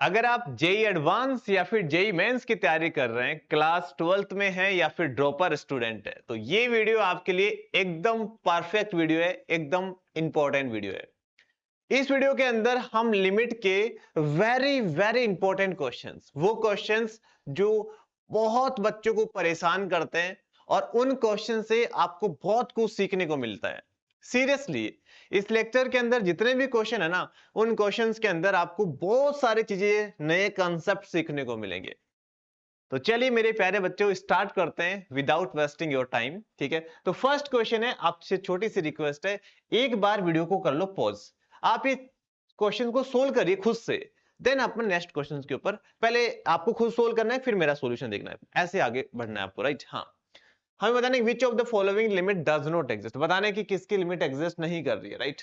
अगर आप JEE advance या फिर जेई मेंस की तैयारी कर रहे हैं, क्लास 12th में हैं या फिर ड्रॉपर स्टूडेंट है, तो ये वीडियो आपके लिए एकदम परफेक्ट वीडियो है, एकदम इंपॉर्टेंट वीडियो है। इस वीडियो के अंदर हम लिमिट के वेरी वेरी इंपॉर्टेंट क्वेश्चंस, वो क्वेश्चंस जो बहुत बच्चों को परेशान करते हैं और उन क्वेश्चन से आपको बहुत कुछ सीखने को मिलता है। सीरियसली, इस लेक्चर के अंदर जितने भी क्वेश्चन है ना, उन क्वेश्चंस के अंदर आपको बहुत सारी चीजें, नए कॉन्सेप्ट सीखने को मिलेंगे। तो चलिए मेरे प्यारे बच्चों, स्टार्ट करते हैं विदाउट वेस्टिंग योर टाइम। ठीक है, तो फर्स्ट क्वेश्चन है, आपसे छोटी सी रिक्वेस्ट है, एक बार वीडियो को कर लो पॉज। आप ये क्वेश्चन को सोल्व करिए खुद से, देन अपन नेक्स्ट क्वेश्चन के ऊपर, पहले आपको खुद सोल्व करना है, फिर मेरा सॉल्यूशन देखना है, ऐसे आगे बढ़ना है आपको, राइट। हाँ, हमें बताने which of the following limit does not exist, बताने की किसकी लिमिट एग्जिस्ट नहीं कर रही है, राइट।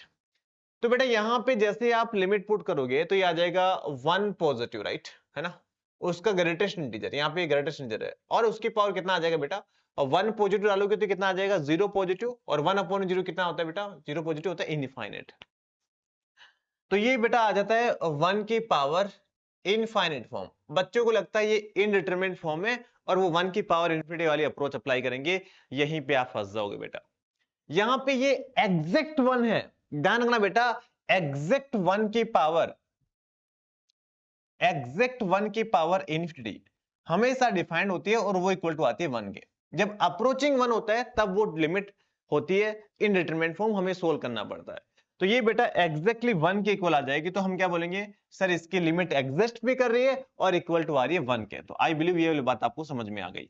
तो बेटा यहाँ पे जैसे आप लिमिट पुट करोगे तो ये आ जाएगा वन पॉजिटिव, राइट, है ना। उसका ग्रेटेस्ट इंटीजर, यहाँ पे ग्रेटेस्ट इंटीजर है, और उसकी पावर कितना आ जाएगा बेटा, और वन पॉजिटिव डालोगे तो कितना आ जाएगा, जीरो पॉजिटिव, और वन अपॉन जीरो कितना होता है बेटा, जीरो पॉजिटिव होता है इनफाइनाइट। तो ये बेटा आ जाता है वन की पावर इनफाइनाइट फॉर्म। बच्चों को लगता है ये इनडिटरमिनेट फॉर्म है, और वो वन की पावर इन्फिनिटी वाली अप्रोच अप्लाई करेंगे, यहीं पे आप फंस जाओगे बेटा। यहां पे ये एग्जैक्ट वन है, ध्यान रखना बेटा, एग्जैक्ट वन की पावर, एग्जैक्ट वन की पावर इन्फिनिटी हमेशा डिफाइंड होती है, और वो इक्वल टू आती है वन के। जब अप्रोचिंग वन होता है तब वो लिमिट होती है इनडिटरमिनेट फॉर्म, हमें सोल्व करना पड़ता है। तो ये बेटा एग्जैक्टली वन के इक्वल आ जाएगी, तो हम क्या बोलेंगे, सर इसकी लिमिट एग्जिस्ट भी कर रही है और इक्वल टू आ रही है वन के। तो आई बिलीव ये वाली बात आपको समझ में आ गई।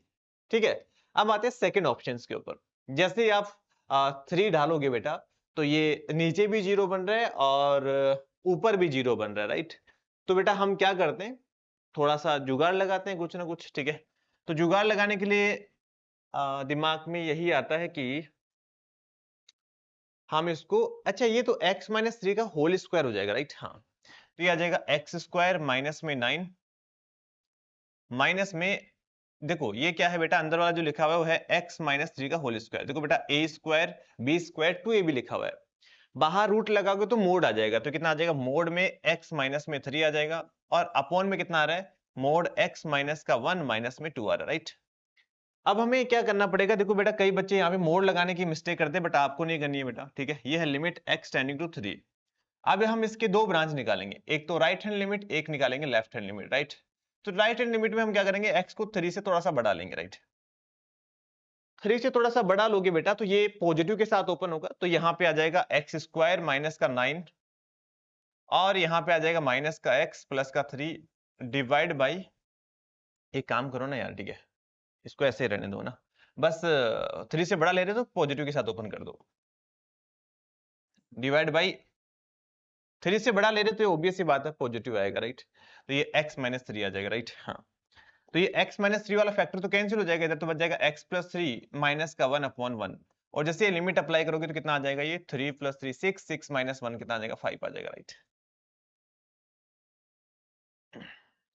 ठीक है, अब आते हैं सेकेंड ऑप्शन के ऊपर। जैसे आप थ्री डालोगे बेटा, तो ये नीचे भी जीरो बन रहा है और ऊपर भी जीरो बन रहा है, राइट। तो बेटा हम क्या करते हैं, थोड़ा सा जुगाड़ लगाते हैं कुछ ना कुछ। ठीक है, तो जुगाड़ लगाने के लिए दिमाग में यही आता है कि हम इसको, अच्छा ये तो x माइनस थ्री का होल स्क्वायर हो जाएगा, राइट। हाँ, तो ये आ जाएगा एक्स स्क्वायर माइनस में नाइन, माइनस में, देखो ये क्या है बेटा, अंदर वाला जो लिखा हुआ है वो है x माइनस थ्री का होल स्क्वायर। देखो बेटा ए स्क्वायर बी स्क्वायर टू ए भी लिखा हुआ है, बाहर रूट लगाओगे तो मोड आ जाएगा, तो कितना आ जाएगा, मोड में x माइनस में थ्री आ जाएगा, और अपॉन में कितना आ रहा है, मोड x माइनस का वन माइनस में टू आ रहा है, राइट। अब हमें क्या करना पड़ेगा, देखो बेटा कई बच्चे यहाँ पे मोड लगाने की मिस्टेक करते हैं, बट आपको नहीं करनी है बेटा। ठीक है, ये है limit x tending to three. अब हम इसके दो ब्रांच निकालेंगे, एक तो राइट हैंड लिमिट, एक निकालेंगे लेफ्ट हैंड लिमिट, राइट। तो राइट हैंड लिमिट में हम क्या करेंगे, x को थ्री से थोड़ा सा बढ़ा लेंगे, राइट। थ्री से थोड़ा सा बढ़ा लोगे बेटा तो ये पॉजिटिव के साथ ओपन होगा, तो यहाँ पे आ जाएगा एक्स स्क्वायर माइनस का नाइन, और यहाँ पे आ जाएगा माइनस का एक्स प्लस का थ्री डिवाइड बाई, एक काम करो ना यार, ठीक है, इसको ऐसे रहने दो ना, बस थ्री से बड़ा ले रहे हो तो पॉजिटिव के साथ ओपन कर दो, डिवाइड बाई, थ्री से बड़ा ले रहे तो ऑब्वियस सी बात है पॉजिटिव आएगा, राइट। तो ये x माइनस थ्री आ जाएगा, राइट। हाँ, तो ये x माइनस थ्री वाला फैक्टर तो कैंसिल हो जाएगा, इधर तो बच जाएगा x प्लस थ्री माइनस का वन अपॉन वन, और जैसे ये लिमिट अप्लाई करोगे तो कितना आ जाएगा, ये three plus three six, six minus one कितना आ जाएगा, फाइव आ जाएगा, राइट।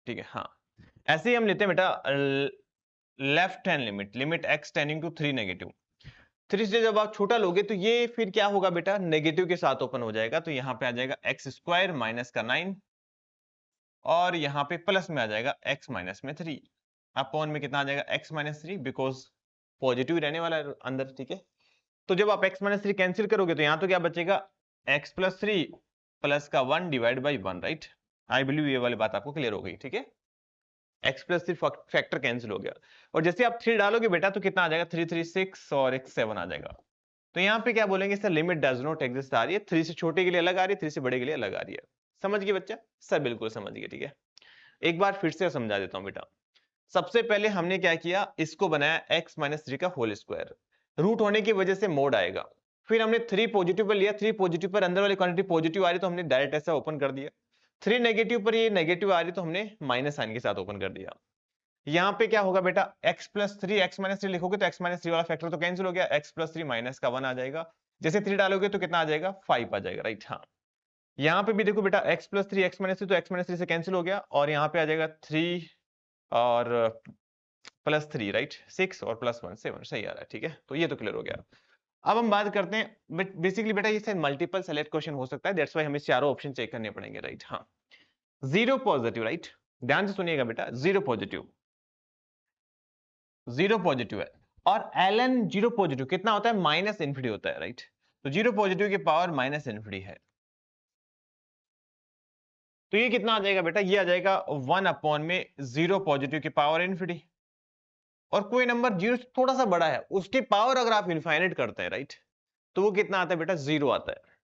ठीक है, हाँ, ऐसे ही हम लेते हैं बेटा left hand limit, limit x tending to three negative. Three से जब आप छोटा लोगे तो ये फिर क्या होगा बेटा, नेगेटिव के साथ ओपन हो जाएगा, तो यहाँ पे आ जाएगा एक्स स्क्वायर माइनस का नाइन, और यहाँ पे प्लस में आ जाएगा x माइनस में थ्री, अपॉन में कितना आ जाएगा x minus three, because positive रहने वाला है अंदर। ठीक है, तो जब आप x माइनस थ्री कैंसिल करोगे तो यहाँ तो क्या बचेगा, x प्लस थ्री प्लस का one divide by one, right. I believe ये वाली बात आपको क्लियर हो गई। ठीक है, x plus three factor cancel हो गया, और जैसे आप थ्री डालोगे बेटा तो कितना आ जाएगा, थ्री थ्री सिक्स और एक सेवन आ जाएगा। तो यहाँ पे क्या बोलेंगे, sir limit does not exist आ रही है, थ्री से छोटे के लिए अलग आ रही है, थ्री से बड़े के लिए अलग आ रही है। समझ गए बच्चा, सर बिल्कुल समझ गए। ठीक है, एक बार फिर से समझा देता हूं बेटा। सबसे पहले हमने क्या किया, इसको बनाया x माइनस थ्री का होल स्क्वायर, रूट होने की वजह से मोड आएगा। फिर हमने थ्री पॉजिटिव पर लिया, थ्री पॉजिटिव पर अंदर वाली क्वांटिटी पॉजिटिव आ रही तो हमने डायरेक्ट ऐसा ओपन कर दिया, थ्री नेगेटिव पर ये नेगेटिव आ रही तो हमने माइनस साइन के साथ ओपन कर दिया। यहाँ पे क्या होगा बेटा, x plus three x minus three लिखोगे तो x माइनस थ्री वाला फैक्टर तो कैंसिल हो गया, x प्लस थ्री माइनस का वन आ जाएगा, जैसे थ्री डालोगे तो कितना आ जाएगा, फाइव आ जाएगा, राइट। हाँ, यहाँ पे भी देखो बेटा x plus three x minus three, तो x माइनस थ्री से कैंसिल हो गया, और यहाँ पे आ जाएगा थ्री और प्लस थ्री, राइट, सिक्स और प्लस वन सेवन, सही आ रहा है। ठीक है, तो ये तो क्लियर हो गया। अब हम बात करते हैं, बेसिकली बेटा ये मल्टीपल सेलेक्ट क्वेश्चन हो सकता है, दैट्स व्हाई हमें चारों ऑप्शन चेक करने पड़ेंगे, राइट। हाँ, जीरो पॉजिटिव, राइट, ध्यान से सुनिएगा बेटा, जीरो पॉजिटिव, जीरो पॉजिटिव है, और ln जीरो पॉजिटिव कितना होता है, माइनस इन्फिनिटी होता है, राइट। तो जीरो पॉजिटिव की पावर माइनस इन्फिनिटी है, तो ये कितना आ जाएगा बेटा, ये आ जाएगा 1 में जीरो पॉजिटिव की पावर इन्फिनिटी, और कोई नंबर जीरो से थोड़ा सा बड़ा है उसकी पावर अगर आप इनफाइनाइट करते हैं, राइट, तो वो कितना आता है बेटा, जीरो आता है,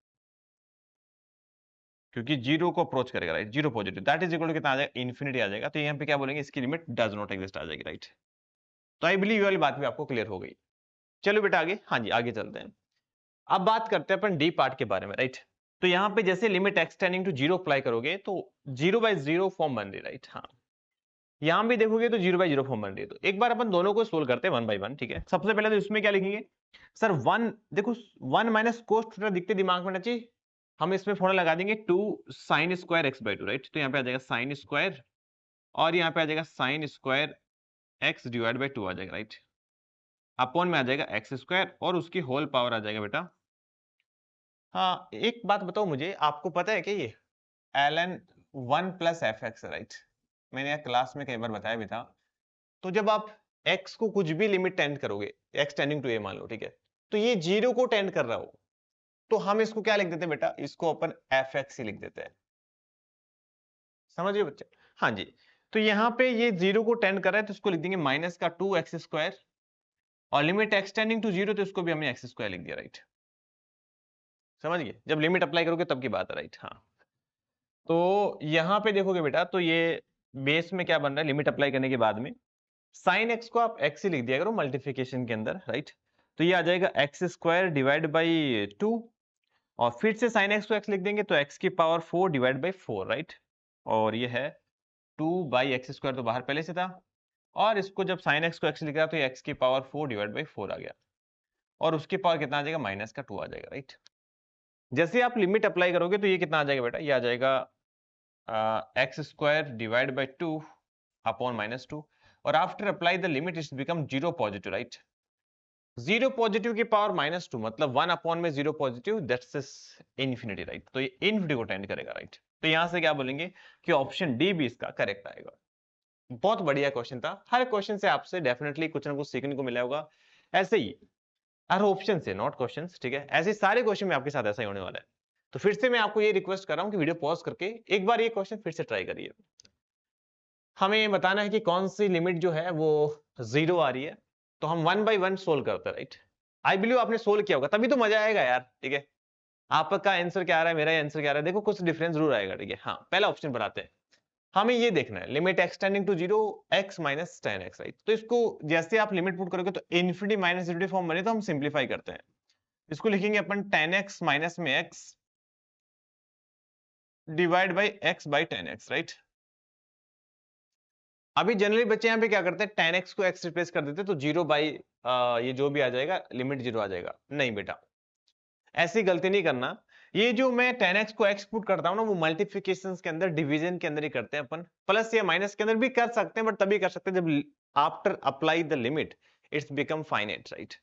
क्योंकि जीरो को अप्रोच करेगा, right, zero positive, that is equal to कितना आ जाएगा, इन्फिनिटी आ जाएगा। तो यहाँ पे क्या बोलेंगे, इसकी लिमिट डज नॉट एग्जिस्ट आ जाएगी, राइट। तो आई बिलीव ये वाली बात भी आपको क्लियर हो गई। चलो बेटा आगे, हाँ जी आगे चलते हैं। अब बात करते हैं अपन डी पार्ट के बारे में, राइट। तो यहाँ पे जैसे limit x tending to zero apply करोगे तो जीरो बाय जीरो फॉर्म बन रही, राइट। हाँ, यहां भी देखोगे तो जीरो बाय जीरो फॉर्म बन रही है। तो एक बार अपन दोनों को सोल्व करते हैं वन बाय वन, ठीक है। सबसे पहले तो इसमें क्या लिखेंगे सर, वन, देखो वन माइनस कोस थीटा दिखते दिमाग में ना चाहिए, हम इसमें फॉर्मूला लगा देंगे two sine square x by two, right. तो यहाँ पे आ जाएगा साइन स्क्वायर, और यहाँ पे आ जाएगा sine square X divide by two आ जाएगा, राइट। अपॉन में आ जाएगा एक्स स्क्वायर और उसकी होल पावर आ जाएगा बेटा। हाँ, एक बात बताओ मुझे, आपको पता है क्या ये ln one plus F x, right. मैंने यार क्लास में कई बार बताया भी था। तो जब आप x को कुछ भी लिमिट टेंड करोगे, x टेंडिंग टू a मान लो, ठीक है, तो ये जीरो को टेंड कर रहा हो, तो हम इसको क्या लिख देते हैं बेटा, इसको अपन एफ एक्स ही लिख देते हैं। समझिए बच्चे, हाँ जी। तो यहाँ पे ये जीरो को टेंड कर रहा है तो इसको लिख देंगे माइनस का टू एक्स स्क्वायर, और limit x tending to zero तो इसको भी हमने एक्स स्क्वायर लिख दिया, राइट। समझ गए, जब लिमिट अप्लाई करोगे तब की बात है, राइट। हाँ, तो यहाँ पे देखोगे बेटा, तो ये बेस में क्या बन रहा है, लिमिट अप्लाई करने के बाद में साइन एक्स को आप एक्स ही लिख दिया करो मल्टीप्लिकेशन के अंदर, राइट। तो ये आ जाएगा X square divide by to, और फिर से साइन एक्स को एक्स लिख देंगे तो एक्स की power four divide by four, right. और ये है टू बाई एक्स स्क्वायर, तो बाहर पहले से था, और इसको जब साइन एक्स को एक्स लिखा तो एक्स की power four divide by four आ गया, और उसकी पावर कितना आ जाएगा, माइनस का टू आ जाएगा, राइट। जैसे आप लिमिट अप्लाई करोगे तो ये कितना आ जाएगा बेटा, ये आ जाएगा X square divide by two upon minus two, और after apply the limit it's become zero positive, right. Zero positive की पावर माइनस टू मतलब वन अपॉन में zero positive, that's infinity, right. तो ये इन्फिनिटी को टेंड करेगा, right. तो यहां से क्या बोलेंगे कि ऑप्शन डी भी इसका करेक्ट आएगा। बहुत बढ़िया क्वेश्चन था, हर क्वेश्चन से आपसे डेफिनेटली कुछ ना कुछ सीखने को मिला होगा। ऐसे ही हर ऑप्शन से, नॉट क्वेश्चन, ठीक है, ऐसे सारे क्वेश्चन में आपके साथ ऐसा ही होने वाला है। तो फिर से मैं आपको ये रिक्वेस्ट कर रहा हूं कि वीडियो पॉज करके एक बार ये क्वेश्चन फिर से ट्राई करिए। हमें बताना है कि कौन सी लिमिट जो है वो जीरो आ रही है, तो हम वन बाय वन सोल्व करते हैं, राइट। आई बिलीव आपने सोल्व किया होगा, तभी तो मजा आएगा यार, ठीक है। आपका आंसर क्या आ रहा है, मेरा आंसर क्या आ रहा है, देखो कुछ डिफरेंस जरूर आएगा, ठीक है। हाँ, पहला ऑप्शन बनाते हैं, हमें ये देखना है limit x tending to zero x minus ten x, right. तो इसको जैसे आप लिमिट पुट करोगे तो इन्फिनिटी माइनस इन्फिनिटी फॉर्म बने, तो हम सिंप्लीफाई करते हैं, इसको लिखेंगे अपन टेन एक्स माइनस में x divide by x by ten x, right. अभी जनरली बच्चे यहाँ पे क्या करते हैं, टेन एक्स को एक्स रिप्लेस कर देते हैं, तो जीरो बाई ये जो भी आ जाएगा लिमिट जीरो आ जाएगा। नहीं बेटा, ऐसी गलती नहीं करना। ये जो मैं टेन एक्स को एक्स पुट करता हूँ ना, वो मल्टीप्लिकेशन के अंदर, डिवीजन के अंदर ही करते हैं अपन, प्लस या माइनस के अंदर भी कर सकते हैं, बट तभी कर सकते हैं जब after apply the limit it's become finite, right.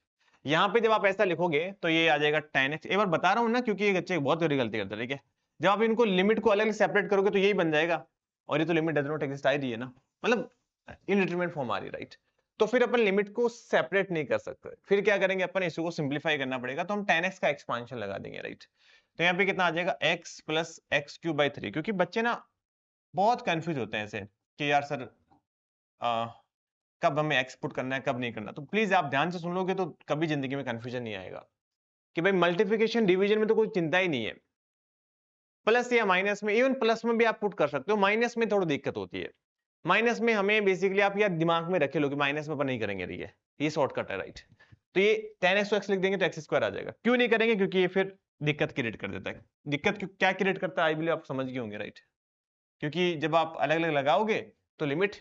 यहाँ पे जब आप ऐसा लिखोगे तो ये आ जाएगा टेन एक्स, एक बार बता रहा हूँ ना, क्योंकि ये बच्चे बहुत बड़ी गलती करते हैं, ठीक है। जब आप इनको लिमिट को अलग सेपरेट करोगे तो यही बन जाएगा, और ये तो लिमिट डज नॉट एग्जिस्ट आ रही है ना, मतलब इनडिटरमिनेट फॉर्म आ रही है, राइट। तो फिर अपन लिमिट को सेपरेट नहीं कर सकते, फिर क्या करेंगे अपन, इसी को सिंप्लीफाई करना पड़ेगा, तो हम टेन एक्स का एक्सपांशन लगा देंगे, राइट। तो यहाँ पे कितना आ जाएगा, x plus x cube by three, क्योंकि बच्चे ना बहुत कंफ्यूज होते हैं ऐसे कि यार सर कब हमें एक्स पुट करना है कब नहीं करना। तो प्लीज आप ध्यान से सुन लोगे तो कभी जिंदगी में कंफ्यूजन नहीं आएगा कि भाई मल्टीप्लिकेशन डिवीजन में तो कोई चिंता ही नहीं है, प्लस या माइनस में, इवन प्लस में भी आप पुट कर सकते हो, माइनस में थोड़ी दिक्कत होती है। माइनस में हमें बेसिकली आप यार दिमाग में रखे लो कि माइनस में अपन नहीं करेंगे, ठीक है, ये शॉर्टकट है, राइट। तो ये टेन एक्स एक्स लिख देंगे तो एक्स स्क्वायर आ जाएगा, क्यों नहीं करेंगे, क्योंकि ये फिर दिक्कत क्रिएट कर देता है। दिक्कत क्या क्रिएट करता है, आई बिलीव आप समझ गए होंगे, राइट। क्योंकि जब आप अलग अलग लगाओगे तो लिमिट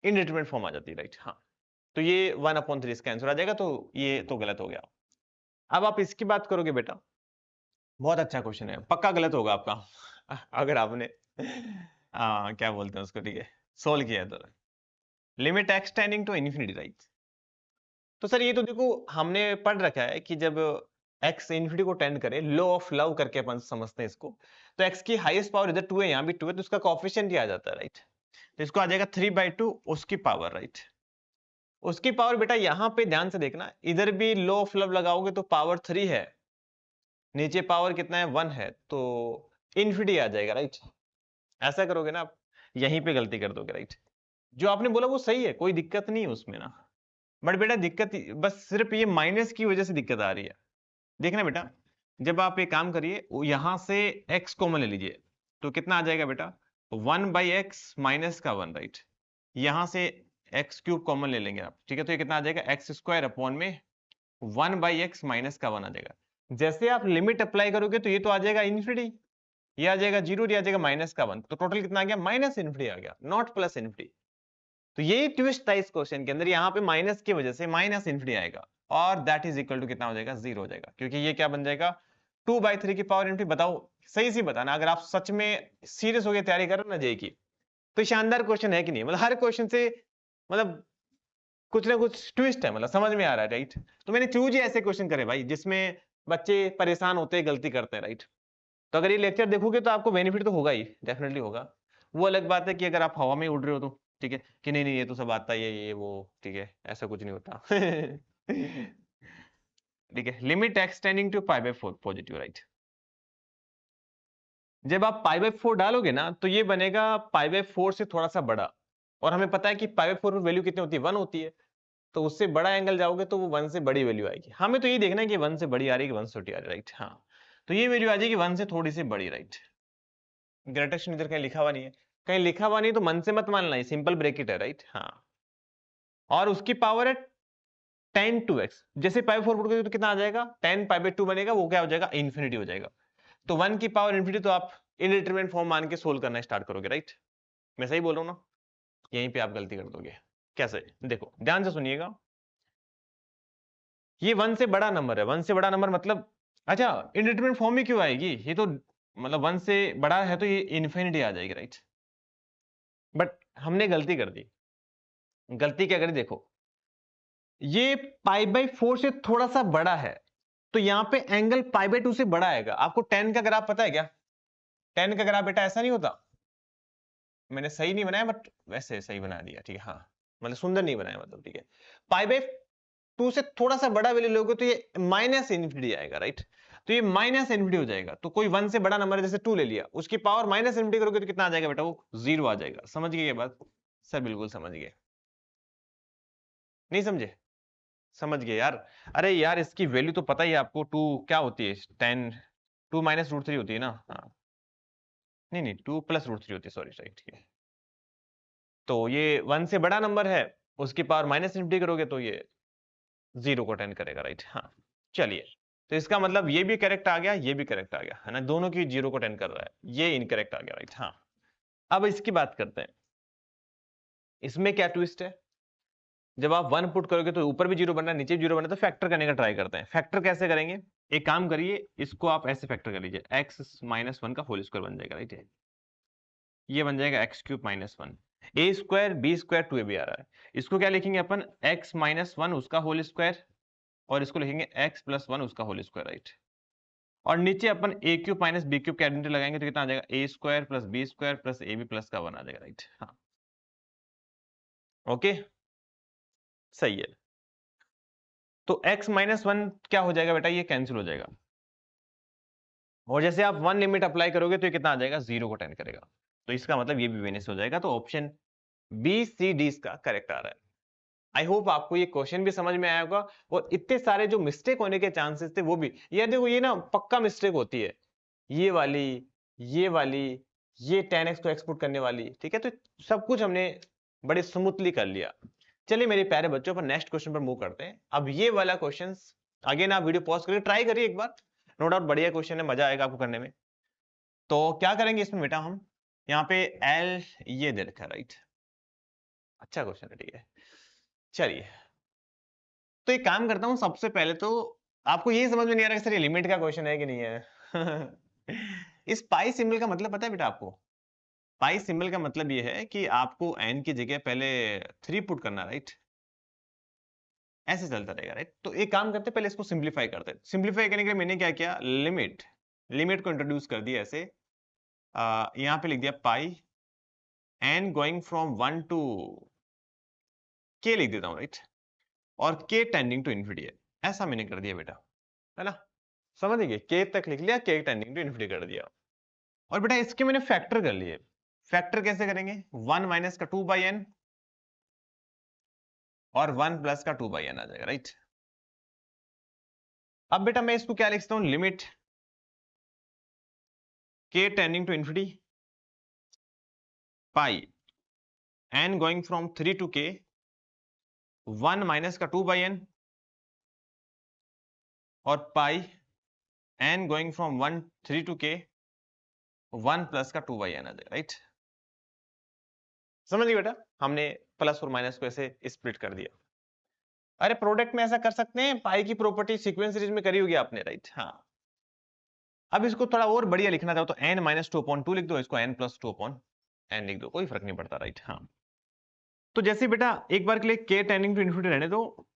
इनडिटरमिनेट फॉर्म आ जाती है, राइट। हाँ, तो ये वन अपॉन थ्री इसका आंसर आ जाएगा, तो ये तो गलत हो गया। अब आप इसकी बात करोगे बेटा, बहुत अच्छा क्वेश्चन है, पक्का गलत होगा आपका अगर आपने क्या बोलते हैं उसको, ठीक है, सोल्व किया है तो। Limit x tending to infinity, right. तो सर ये तो देखो हमने पढ़ रखा है कि जब एक्स इन्फिनिटी को टेंड करे, लॉ ऑफ लव करके अपन समझते हैं इसको, तो x की हाईएस्ट पावर इधर 2 है, यहाँ भी 2 है, तो इसका कोएफिशिएंट ही आ जाता है, राइट। तो इसको आ जाएगा 3/2 उसकी पावर, राइट। उसकी पावर बेटा यहाँ पे ध्यान से देखना, इधर भी लो ऑफ लब लगाओगे तो पावर 3 है, नीचे पावर कितना है 1 है, तो इन्फिनिटी आ जाएगा, राइट। ऐसा करोगे ना आप, यहीं पे गलती कर दोगे, राइट। जो आपने बोला वो सही है, कोई दिक्कत नहीं है उसमें ना, बट बेटा दिक्कत बस सिर्फ ये माइनस की वजह से दिक्कत आ रही है। देखना बेटा, जब आप एक काम करिए, यहां से x कॉमन ले लीजिए, तो कितना आ जाएगा बेटा 1/x माइनस का 1, राइट। यहां से x क्यूब कॉमन ले लेंगे आप, ठीक है, तो ये कितना आ जाएगा x² अपॉन में 1/x माइनस का 1 आ जाएगा। जैसे आप लिमिट अप्लाई करोगे तो ये तो आ जाएगा इन्फिनिटी, ये आ जाएगा 0, ये आ जाएगा माइनस का 1, तो टोटल कितना आ गया माइनस इन्फिनिटी आ गया, नॉट प्लस इन्फिनिटी। तो यही ट्विस्ट था इस क्वेश्चन के अंदर, यहाँ पे माइनस की वजह से माइनस इन्फिनिटी आएगा, और दैट इज इक्वल टू कितना हो जाएगा 0 हो जाएगा, क्योंकि ये क्या बन जाएगा 2/3 की पावर इन्फिनिटी। बताओ सही सी बताना, अगर आप सच में सीरियस होकर तैयारी कर रहे हो ना जेईई की, तो शानदार क्वेश्चन है कि नहीं, मतलब हर क्वेश्चन से मतलब कुछ ना कुछ ट्विस्ट है, मतलब समझ में आ रहा है, राइट। तो मैंने चूज ही ऐसे क्वेश्चन करे भाई जिसमें बच्चे परेशान होते हैं, गलती करते हैं, राइट। तो अगर ये लेक्चर देखोगे तो आपको बेनिफिट तो होगा ही, डेफिनेटली होगा। वो अलग बात है कि अगर आप हवा में उड़ रहे हो तो ठीक है कि नहीं नहीं ये तो सब आता है, ये वो, ठीक है, ऐसा कुछ नहीं होता। ठीक है, limit x tending to π/4 positive, right. जब आप π/4 डालोगे ना तो ये बनेगा π/4 से थोड़ा सा बड़ा, और हमें पता है कि π/4 में वैल्यू कितनी होती है 1 होती है, तो उससे बड़ा एंगल जाओगे तो वो 1 से बड़ी वैल्यू आएगी। हमें तो ये देखना है कि 1 से बड़ी आ रही है कि 1 से छोटी आ रही है, राइट। हाँ, तो ये वैल्यू आ जाएगी 1 से थोड़ी सी बड़ी, राइट। ग्रेटेशन इधर कहीं लिखा हुआ नहीं है, कहीं लिखा हुआ नहीं तो मन से मत मानना, ये सिंपल ब्रैकेट है, राइट। हाँ, और उसकी पावर है 10 2x, जैसे π/4 पुट करोगे तो कितना आ जाएगा 10 π/2 बनेगा, वो क्या हो जाएगा इन्फिनिटी हो जाएगा। तो 1 की पावर इन्फिनिटी तो आप इनडिटरमिनेट फॉर्म मान के सोल्व करना स्टार्ट करोगे, राइट। मैं सही बोल रहा हूं ना, यहीं पे आप गलती कर दोगे। कैसे, देखो ध्यान से सुनिएगा, ये 1 से बड़ा नंबर है, 1 से बड़ा नंबर मतलब, अच्छा इनडिटरमिनेट फॉर्म में क्यों आएगी, ये तो मतलब 1 से बड़ा है तो ये इन्फिनिटी आ जाएगी, राइट। बट हमने गलती कर दी। गलती क्या करी, देखो ये π/4 से थोड़ा सा बड़ा है, तो यहां पे एंगल π/2 से बड़ा आएगा। आपको 10 का ग्राफ पता है क्या, 10 का ग्राफ बेटा ऐसा नहीं होता। मैंने सही नहीं बनाया बट वैसे सही बना दिया, ठीक है। हाँ, मतलब सुंदर नहीं बनाया, मतलब ठीक है। π/2 से थोड़ा सा बड़ा वैल्यू लोगे तो ये माइनस इन्फिनिटी आएगा, राइट। तो ये माइनस इन्फिनिटी हो जाएगा, तो कोई 1 से बड़ा नंबर है जैसे 2 ले लिया, उसकी पावर माइनस इन्फिनिटी करोगे तो कितना आ जाएगा बेटा, वो 0 आ जाएगा। समझ गए ये बात सर, बिल्कुल समझ गए, नहीं समझे, समझ गए यार। अरे यार इसकी वैल्यू तो पता ही है आपको, 2 क्या होती है 10, 2 माइनस √3 होती है ना। हाँ, नहीं नहीं 2 प्लस √3 होती है, सॉरी सॉरी, ठीक है। तो ये 1 से बड़ा नंबर है, उसकी पावर माइनस इन्फिनिटी करोगे तो ये 0 को अटेंड करेगा, राइट। हाँ, चलिए, तो इसका मतलब ये भी करेक्ट आ गया, ये भी करेक्ट आ गया, है ना, दोनों की 0 को अटेंड कर रहा है, ये इनकरेक्ट आ गया, राइट। हाँ, अब इसकी बात करते हैं, इसमें क्या ट्विस्ट है, जब आप 1 पुट करोगे तो ऊपर भी 0 बनना है, नीचे भी 0 बनना है, तो फैक्टर करने का ट्राई करते हैं। फैक्टर कैसे करेंगे, एक काम करिए, इसको आप ऐसे फैक्टर कर लीजिए, x-1 का होल स्क्वायर बन जाएगा, राइट। ये बन जाएगा x³ - 1, a² b² 2ab आ रहा है, इसको क्या लिखेंगे अपन x-1 उसका होल स्क्वायर, और इसको लिखेंगे x+1 उसका होल स्क्वायर, राइट। और नीचे अपन a³ - b³ की आइडेंटिटी लगाएंगे तो कितना आ जाएगा a² + b² + ab + का 1 आ जाएगा, राइट। हाँ, ओके, सही है। तो x-1 क्या हो जाएगा बेटा, ये कैंसिल हो जाएगा, और जैसे आप 1 लिमिट अप्लाई करोगे तो ये कितना आ जाएगा 0 को अटेंड करेगा, तो इसका मतलब ये भी वेनिस हो जाएगा। तो ऑप्शन बी सी डी इसका करेक्ट आ रहा है। आई होप आपको ये क्वेश्चन भी समझ में आया होगा, और इतने सारे जो मिस्टेक होने के चांसेस थे वो भी, ये देखो ये ना पक्का मिस्टेक होती है, ये वाली, ये वाली, ये 10x को एक्सपोर्ट करने वाली, ठीक है। तो सब कुछ हमने बड़े स्मूथली कर लिया। चलिए मेरे प्यारे बच्चों, पर नेक्स्ट क्वेश्चन पर मूव करते हैं। अब ये वाला क्वेश्चन, अगेन आप वीडियो पॉज करके ट्राई करिए एक बार, नो डाउट बढ़िया क्वेश्चन है, मजा आएगा आपको करने में। तो क्या करेंगे इसमें बेटा, हम यहाँ पे एल ये दे रखा है, राइट। अच्छा क्वेश्चन है, ठीक है। चलिए, तो एक काम करता हूँ, सबसे पहले तो आपको ये समझ में नहीं आ रहा कि सर ये लिमिट का क्वेश्चन है कि नहीं है। इस पाई सिंबल का मतलब पता है बेटा आपको, पाई सिंबल का मतलब ये है कि आपको एन की जगह पहले 3 पुट करना, राइट। ऐसे चलता रहेगा, राइट। तो एक काम करते हैं, पहले इसको सिंप्लीफाई करते हैं। सिंप्लीफाई करने के लिए मैंने क्या किया, लिमिट को इंट्रोड्यूस कर दिया ऐसे, यहाँ पे लिख दिया पाई एन गोइंग फ्रॉम 1 टू के लिख देता हूं, राइट, और के टेंडिंग टू इन्फिनिटी है, ऐसा मैंने कर दिया बेटा, है ना, समझ गए, के तक लिख लिया, के टेंडिंग टू इन्फिनिटी कर दिया। और बेटा इसके मैंने फैक्टर कर लिए, फैक्टर कैसे करेंगे, 1 माइनस का 2/n और 1 प्लस का 2/n आ जाएगा, राइट। अब बेटा मैं इसको क्या लिखता हूं, limit k tending to infinity pi n going from 3 to k 1 minus का 2/n और pi n going from 3 to k 1 plus का 2/n आ जाएगा, राइट। समझ गए बेटा, हमने प्लस और माइनस को ऐसे स्प्लिट कर दिया। अरे प्रोडक्ट में ऐसा कर सकते हैं, पाई की प्रॉपर्टी सीक्वेंस सीरीज में करी होगी आपने, राइट। हाँ, अब इसको थोड़ा और बढ़िया लिखना चाहो तो n माइनस 2/2 लिख दो, इसको n प्लस 2/n लिख दो, कोई फर्क नहीं पड़ता, राइट। हाँ, तो जैसे बेटा एक बार के लिए k टेंडिंग टू इन्फिनिटी रहने दो,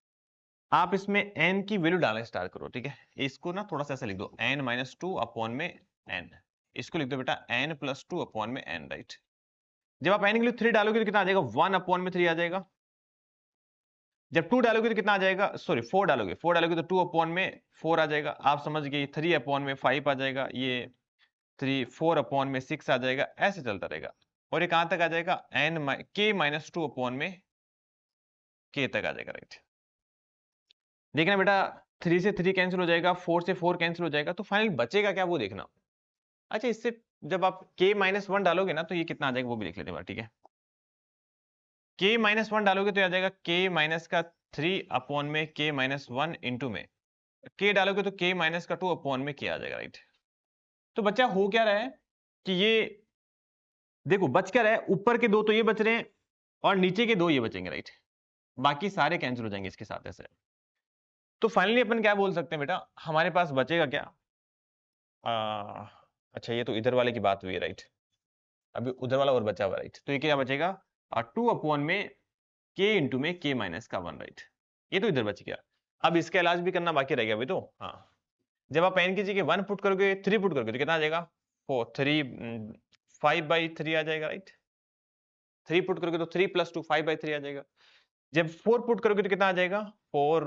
आप इसमें n की वैल्यू डालना स्टार्ट करो, ठीक है। इसको ना थोड़ा सा ऐसा लिख दो, n माइनस 2 अपॉन में n, इसको लिख दो बेटा n प्लस 2 अपॉन में n, राइट। जब आप n के लिए 3 डालोगे तो कितना आ जाएगा, 1 अपॉन में 3 आ जाएगा। जब 2 डालोगे तो कितना आ जाएगा, सॉरी 4 डालोगे, 4 डालोगे तो 2 अपॉन में 4 आ जाएगा, आप समझ गए। 3 अपॉन में 5 आ जाएगा, ये 4 अपॉन में 6 आ जाएगा, ऐसे चलता रहेगा। और ये कहां तक आ जाएगा, k माइनस 2 अपॉन में k तक आ जाएगा, राइट। देखना बेटा 3 से 3 कैंसिल हो जाएगा, 4 से 4 कैंसिल हो जाएगा, तो फाइनल बचेगा क्या वो देखना। अच्छा, इससे जब आप k माइनस 1 डालोगे ना तो ये कितना आ जाएगा वो भी देख लेते हैं, ठीक है। k माइनस 1 डालोगे तो आ जाएगा k माइनस का 3 अपॉन में k माइनस 1 इंटू में k डालोगे तो k माइनस का 2 अपॉन में k आ जाएगा, राइट। तो बच्चा हो क्या रहा है कि ये देखो बच क्या रहा है, ऊपर के 2 तो ये बच रहे हैं और नीचे के 2 ये बचेंगे, राइट। बाकी सारे कैंसिल हो जाएंगे इसके साथ ऐसे। तो फाइनली अपन क्या बोल सकते हैं बेटा, हमारे पास बचेगा क्या, अच्छा ये तो इधर वाले की बात हुई है, राइट। अभी उधर वाला और बचा हुआ, राइट। तो ये क्या बचेगा, 2 अपॉन में k इंटू में k माइनस का 1, राइट। ये तो इधर बच गया। अब इसका इलाज भी करना बाकी रह गया अभी तो। हाँ, जब आप n की जगह 1 पुट करोगे, 3 पुट करोगे तो कितना आ जाएगा, 5/3 आ जाएगा, राइट। 3 पुट करोगे तो 3 प्लस 2 5/3 आ जाएगा। जब 4 पुट करोगे तो कितना आ जाएगा, 4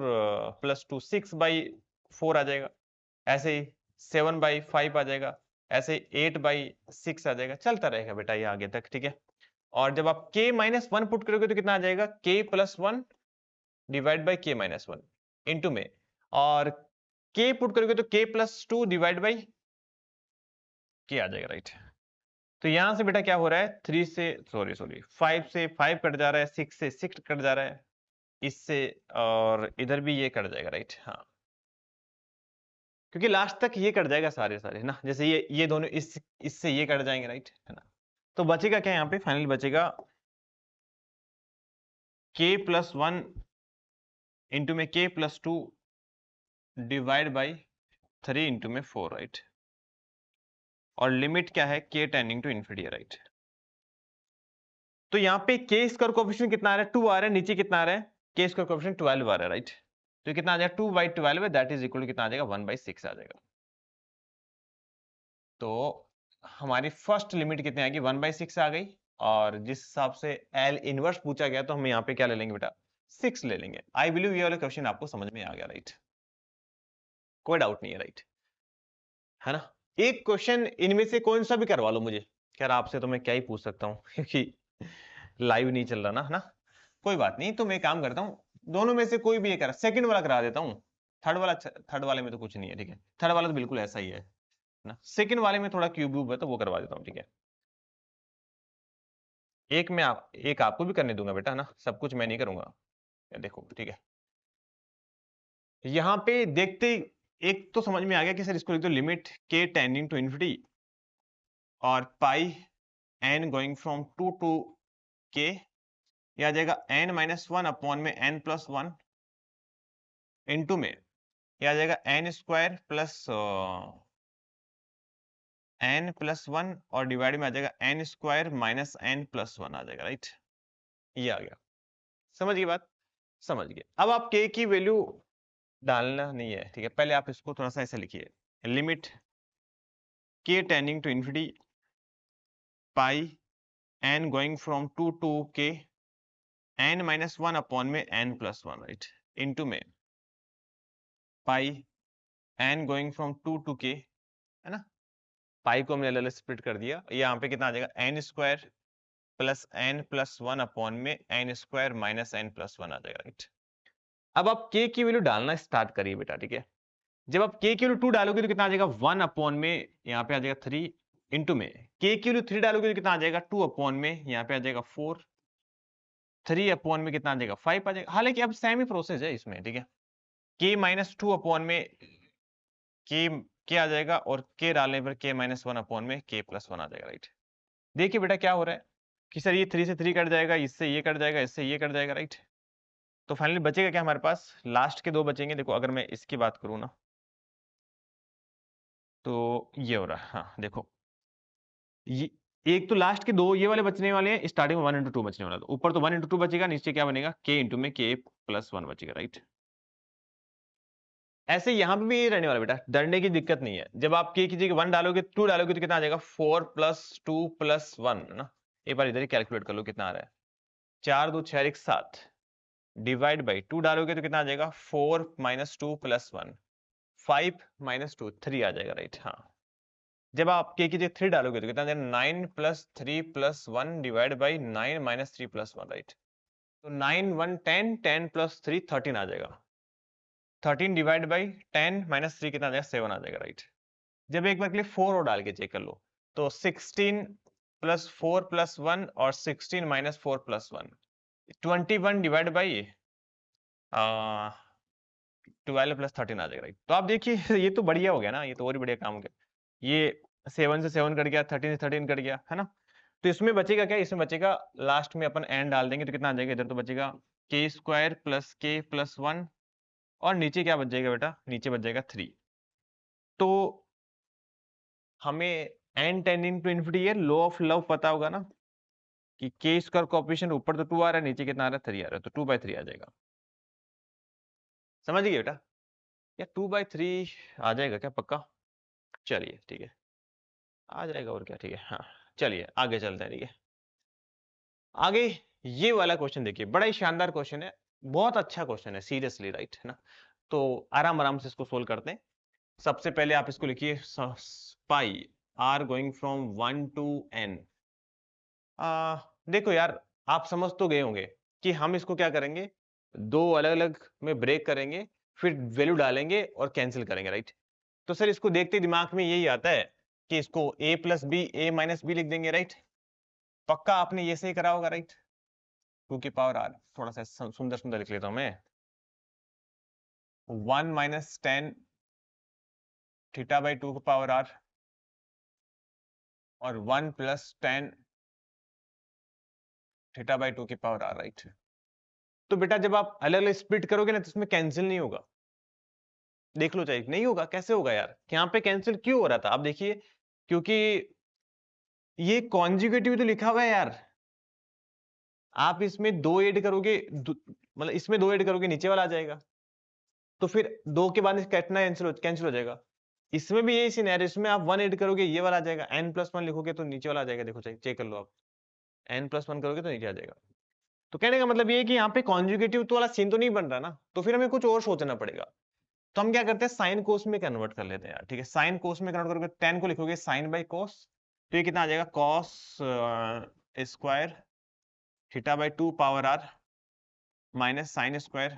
प्लस 2 6/4 आ जाएगा। ऐसे ही 7/5 आ जाएगा, ऐसे 8/6 आ जाएगा, चलता रहेगा बेटा ये आगे तक, ठीक है। और जब आप k माइनस 1 पुट करोगे तो कितना आ जाएगा, k plus 1 divide by k minus 1 into में, और k पुट करोगे तो k plus 2 divide by k आ जाएगा, राइट। तो यहां से बेटा क्या हो रहा है, 3 से सॉरी 5 से 5 कट जा रहा है, 6 से 6 कट जा रहा है, इससे और इधर भी ये कट जाएगा, राइट। हाँ, क्योंकि लास्ट तक ये कट जाएगा सारे सारे ना, जैसे ये दोनों इससे ये कट जाएंगे, राइट, है ना। तो बचेगा क्या यहाँ पे, फाइनल बचेगा k प्लस 1 इंटू में k plus 2 divide by 3 into में 4, राइट। और लिमिट क्या है, k tending to infinity, right. तो यहाँ पे k स्क्वायर कोएफिशिएंट कितना आ रहा है, 2 आ रहा है, नीचे कितना आ रहा है, k स्क्वायर कोएफिशिएंट 12 आ रहा है, राइट। तो कितना आ जाएगा, 2/12 है, दैट इज इक्वल टू कितना आ जाएगा, 1/6 आ जाएगा। तो हमारी फर्स्ट लिमिट कितनी आएगी, 1/6 आ गई। और जिस हिसाब से L इनवर्स पूछा गया तो हम यहाँ पे क्या ले लेंगे बेटा, 6 ले लेंगे। आई बिलीव ये वाला क्वेश्चन आपको समझ में आ गया, राइट, कोई डाउट नहीं है, राइट, है ना। एक क्वेश्चन इनमें से कौन सा भी करवा लो मुझे, खैर आपसे तो मैं क्या ही पूछ सकता हूँ क्योंकि लाइव नहीं चल रहा ना, है ना। कोई बात नहीं, तो मैं काम करता हूँ, दोनों में से कोई भी एक सेकंड वाला करा देता हूँ। थर्ड वाले में तो कुछ नहीं है, ठीक है, थर्ड वाला तो बिल्कुल ऐसा ही है ना। सेकंड वाले में थोड़ा क्यूब व्यूब है तो वो करवा देता हूँ, ठीक है। एक आपको भी करने दूंगा बेटा, है ना, सब कुछ मैं नहीं करूंगा। देखो ठीक है, यहाँ पे देखते एक तो समझ में आ गया कि सर इसको लिख दो, limit k tending to infinity और pi n going from 2 to k, यह आ जाएगा n माइनस 1 अपॉन में n प्लस 1 इंटू में, यह आ जाएगा n square plus n plus 1 और डिवाइड में आ जाएगा n square minus n plus 1 आ जाएगा, राइट। ये आ गया, समझ गए बात, समझ गए। अब आप k की वैल्यू डालना नहीं है, ठीक है, पहले आप इसको थोड़ा सा ऐसे लिखिए, limit k tending to infinity pi n going from 2 to k n minus 1 upon में n प्लस 1, राइट, इनटू में pi n going from 2 to k, है ना। पाई को हमने अलग अलग स्प्लिट कर दिया, यहाँ पे कितना आ जाएगा n square plus n plus 1 upon में n square minus n plus 1 आ जाएगा, राइट। अब आप k की वैल्यू डालना स्टार्ट करिए बेटा, ठीक है। जब आप k की वैल्यू 2 डालोगे तो कितना आ जाएगा 1 अपॉन में, यहाँ पे आ जाएगा 3 इंटू में k की वैल्यू 3 डालोगे तो कितना आ जाएगा 2 अपॉन में, यहाँ पे आ जाएगा 4, 3 अपॉन में कितना आ जाएगा 5 आ जाएगा। हालांकि अब सेम ही प्रोसेस है इसमें, ठीक है। k माइनस 2 अपॉन में k आ जाएगा और k डालने पर k माइनस 1 अपॉन में k प्लस 1 आ जाएगा, राइट। देखिए बेटा क्या हो रहा है कि सर ये 3 से 3 कट जाएगा, इससे ये कट जाएगा, इससे ये कट जाएगा, राइट। तो फाइनली बचेगा क्या हमारे पास, लास्ट के दो बचेंगे। देखो अगर मैं इसकी बात करूं ना तो ये हो रहा है, हाँ देखो ये एक तो लास्ट के दो ये वाले बचने वाले हैं, स्टार्टिंग में 1 इंटू 2 बचने वाला, तो ऊपर तो 1 इंटू 2 बचेगा, नीचे क्या बनेगा k इंटू में k प्लस 1 बचेगा, राइट। ऐसे यहां पे भी ये रहने वाला बेटा, डरने की दिक्कत नहीं है। जब आप k की जगह 1 डालोगे 2 डालोगे तो कितना आ जाएगा 4 प्लस 2 प्लस 1, है ना। एक बार इधर ही कैलकुलेट कर लो कितना आ रहा है, 4 2 6 1 7 डिवाइड बाई 2 डालोगे तो कितना आ जाएगा 4 माइनस 2 प्लस 1, 5 माइनस 2 3 आ जाएगा, राइट। हाँ जब आप k की जगह 3 डालोगे तो कितना आ जाएगा 9 plus 3 plus 1 divide by 9 minus 3 plus 1, right. तो 9 1 10 10 प्लस 3 13 आ जाएगा, 13 डिवाइड बाई 10 माइनस 3 कितना आ जाएगा 7 आ जाएगा, राइट। जब एक बार के लिए 4 और डाल के चेक कर लो तो 16 प्लस 4 प्लस 1 और 16 minus 4 plus 1 21 divide by 12 plus 13 आ जाएगा, राइट। तो आप देखिए ये तो बढ़िया हो गया ना, ये तो और ही बढ़िया काम हो गया। ये 7 से 7 कट गया, 13 से 13 कट गया, है ना। तो इसमें बचेगा क्या, इसमें बचेगा लास्ट में अपन एन डाल देंगे तो कितना आ जाएगा, इधर तो बचेगा k square plus k plus 1 और नीचे क्या बच जाएगा बेटा, नीचे बच जाएगा 3। तो हमें n टेंडिंग टू इन्फिनिटी है, लॉ ऑफ लव पता होगा ना कि k स्क्वायर कोएफिशिएंट ऊपर तो 2 आ रहा है, नीचे कितना आ रहा है 3 आ रहा है, तो 2/3 आ जाएगा। समझ गए बेटा, या 2/3 आ जाएगा क्या पक्का, चलिए ठीक है आ जाएगा और क्या, ठीक है। हाँ चलिए आगे चलते हैं, ठीक है। आगे ये वाला क्वेश्चन देखिए, बड़ा ही शानदार क्वेश्चन है, बहुत अच्छा क्वेश्चन है सीरियसली, राइट, है ना। तो आराम आराम से इसको सोल्व करते हैं। सबसे पहले आप इसको लिखिए pi are going from 1 to n। देखो यार आप समझ तो गए होंगे कि हम इसको क्या करेंगे, दो अलग अलग में ब्रेक करेंगे, फिर वैल्यू डालेंगे और कैंसिल करेंगे, राइट। तो सर इसको देखते दिमाग में यही आता है कि इसको a plus b a minus b लिख देंगे, राइट। पक्का आपने ये सही करा होगा, राइट। 2 की पावर r, थोड़ा सा सुंदर सुंदर लिख लेता हूं मैं, 1 माइनस 10 थीटा बाई 2 की पावर r और 1 प्लस 10 थीटा बाई 2 की पावर r, राइट। तो बेटा जब आप अलग अलग स्प्लिट करोगे ना तो इसमें कैंसिल नहीं होगा, देख लो चाहिए, नहीं होगा, कैसे होगा यार, यहाँ पे कैंसिल क्यों हो रहा था आप देखिए, क्योंकि ये कॉन्जुगेटिव तो लिखा हुआ है यार। आप इसमें दो ऐड करोगे, मतलब इसमें दो ऐड करोगे नीचे वाला आ जाएगा, तो फिर दो के बाद कैटना कैंसिल हो जाएगा। इसमें भी यही सिनेरियो, इसमें आप 1 ऐड करोगे ये वाला आ जाएगा, n+1 लिखोगे तो नीचे वाला आ जाएगा, देखो चेक कर लो आप, n+1 करोगे तो नीचे आ जाएगा। तो कहने का मतलब ये है कि यहाँ पे कॉन्जुगेटिव तो वाला सीन तो नहीं बन रहा ना, तो फिर हमें कुछ और सोचना पड़ेगा। तो हम क्या करते हैं साइन कोस में कन्वर्ट कर लेते हैं यार, ठीक है। साइन कोस में कन्वर्ट करोगे 10 को लिखोगे साइन बाई कोस, तो ये कितना आ जाएगा cos square theta by 2 power r minus sine square,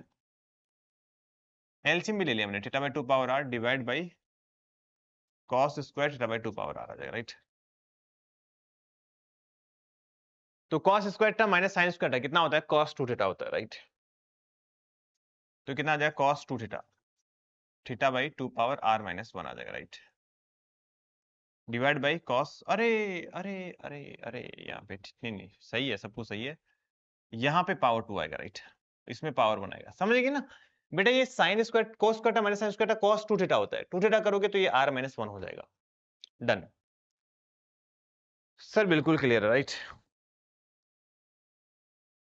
LCM भी ले लिया हमने, theta by 2 power r divide by cos square theta by 2 power r आ जाएगा, राइट। तो cos square term minus sine square कितना होता है, कॉस 2 थीटा होता है, राइट। तो कितना आ जाएगा cos 2 theta, theta by 2 power r minus 1 आ जाएगा, राइट। डिवाइड बाई कॉस, अरे अरे अरे अरे यहाँ पे नहीं नहीं सही है, सब कुछ सही है, यहाँ पे पावर 2 आएगा, राइट। इसमें पावर 1 आएगा, समझेगी ना बेटा। ये sine square cos square minus sine square cos 2 theta होता है, 2 थीटा करोगे तो ये r माइनस 1 हो जाएगा, डन। सर बिल्कुल क्लियर है, राइट।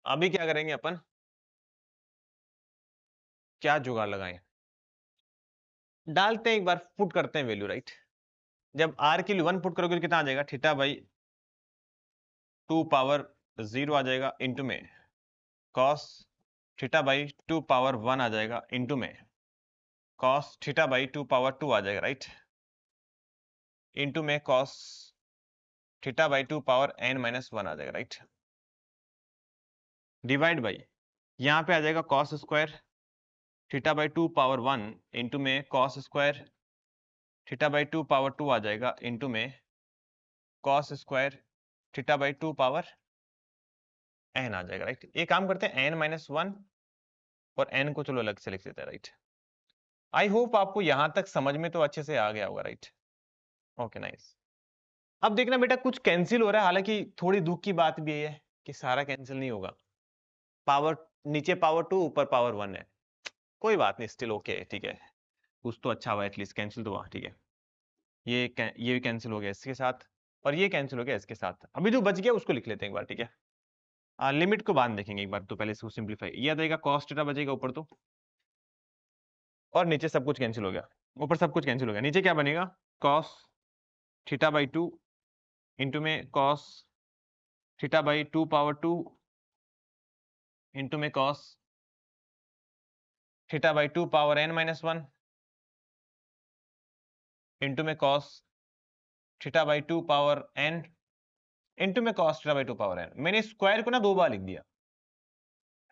अभी क्या करेंगे अपन, क्या जुगाड़ लगाएं, डालते हैं एक बार, पुट करते हैं वैल्यू, राइट। जब r की 1 पुट करोगे तो कितना आ जाएगा, थीटा बाई 2 पावर 0 आ जाएगा इंटू में cos थीटा बाई 2 पावर 1 आ जाएगा इंटू में cos थीटा बाई 2 पावर 2 आ जाएगा, राइट, इंटू में cos theta by 2 power n minus 1 आ जाएगा, राइट, डिवाइड बाई यहाँ पे आ जाएगा cos square theta by 2 power 1 into में cos square theta by 2 power 2 आ जाएगा इंटू में cos square theta by 2 power n आ जाएगा, राइट। एक काम करते हैं n माइनस 1 और n को चलो अलग से लिख देते हैं, राइट। आई होप आपको यहां तक समझ में तो अच्छे से आ गया होगा, राइट। Okay nice. अब देखना बेटा कुछ कैंसिल हो रहा है, हालांकि थोड़ी दुख की बात भी है कि सारा कैंसिल नहीं होगा। पावर नीचे पावर 2 ऊपर पावर 1 है, कोई बात नहीं, स्टिल ओके, ठीक है, कुछ तो अच्छा हुआ, एटलीस्ट कैंसिल तो हुआ, ठीक है। ये भी कैंसिल हो गया इसके साथ और ये कैंसिल हो गया इसके साथ। अभी जो बच गया उसको लिख लेते हैं एक बार, ठीक है। लिमिट को बाद देखेंगे एक बार, तो पहले इसको सिंप्लीफाई, ये आ जाएगा cos थीटा बचेगा ऊपर तो, और नीचे सब कुछ कैंसिल हो गया, ऊपर सब कुछ कैंसिल हो गया, नीचे क्या बनेगा cos थीटा बाई 2 इंटू में cos theta by 2 power 2 into में cos theta by 2 power n minus 1 into में cos theta by 2 power n into में cos theta by 2 power n। मैंने स्क्वायर को ना 2 बार लिख दिया,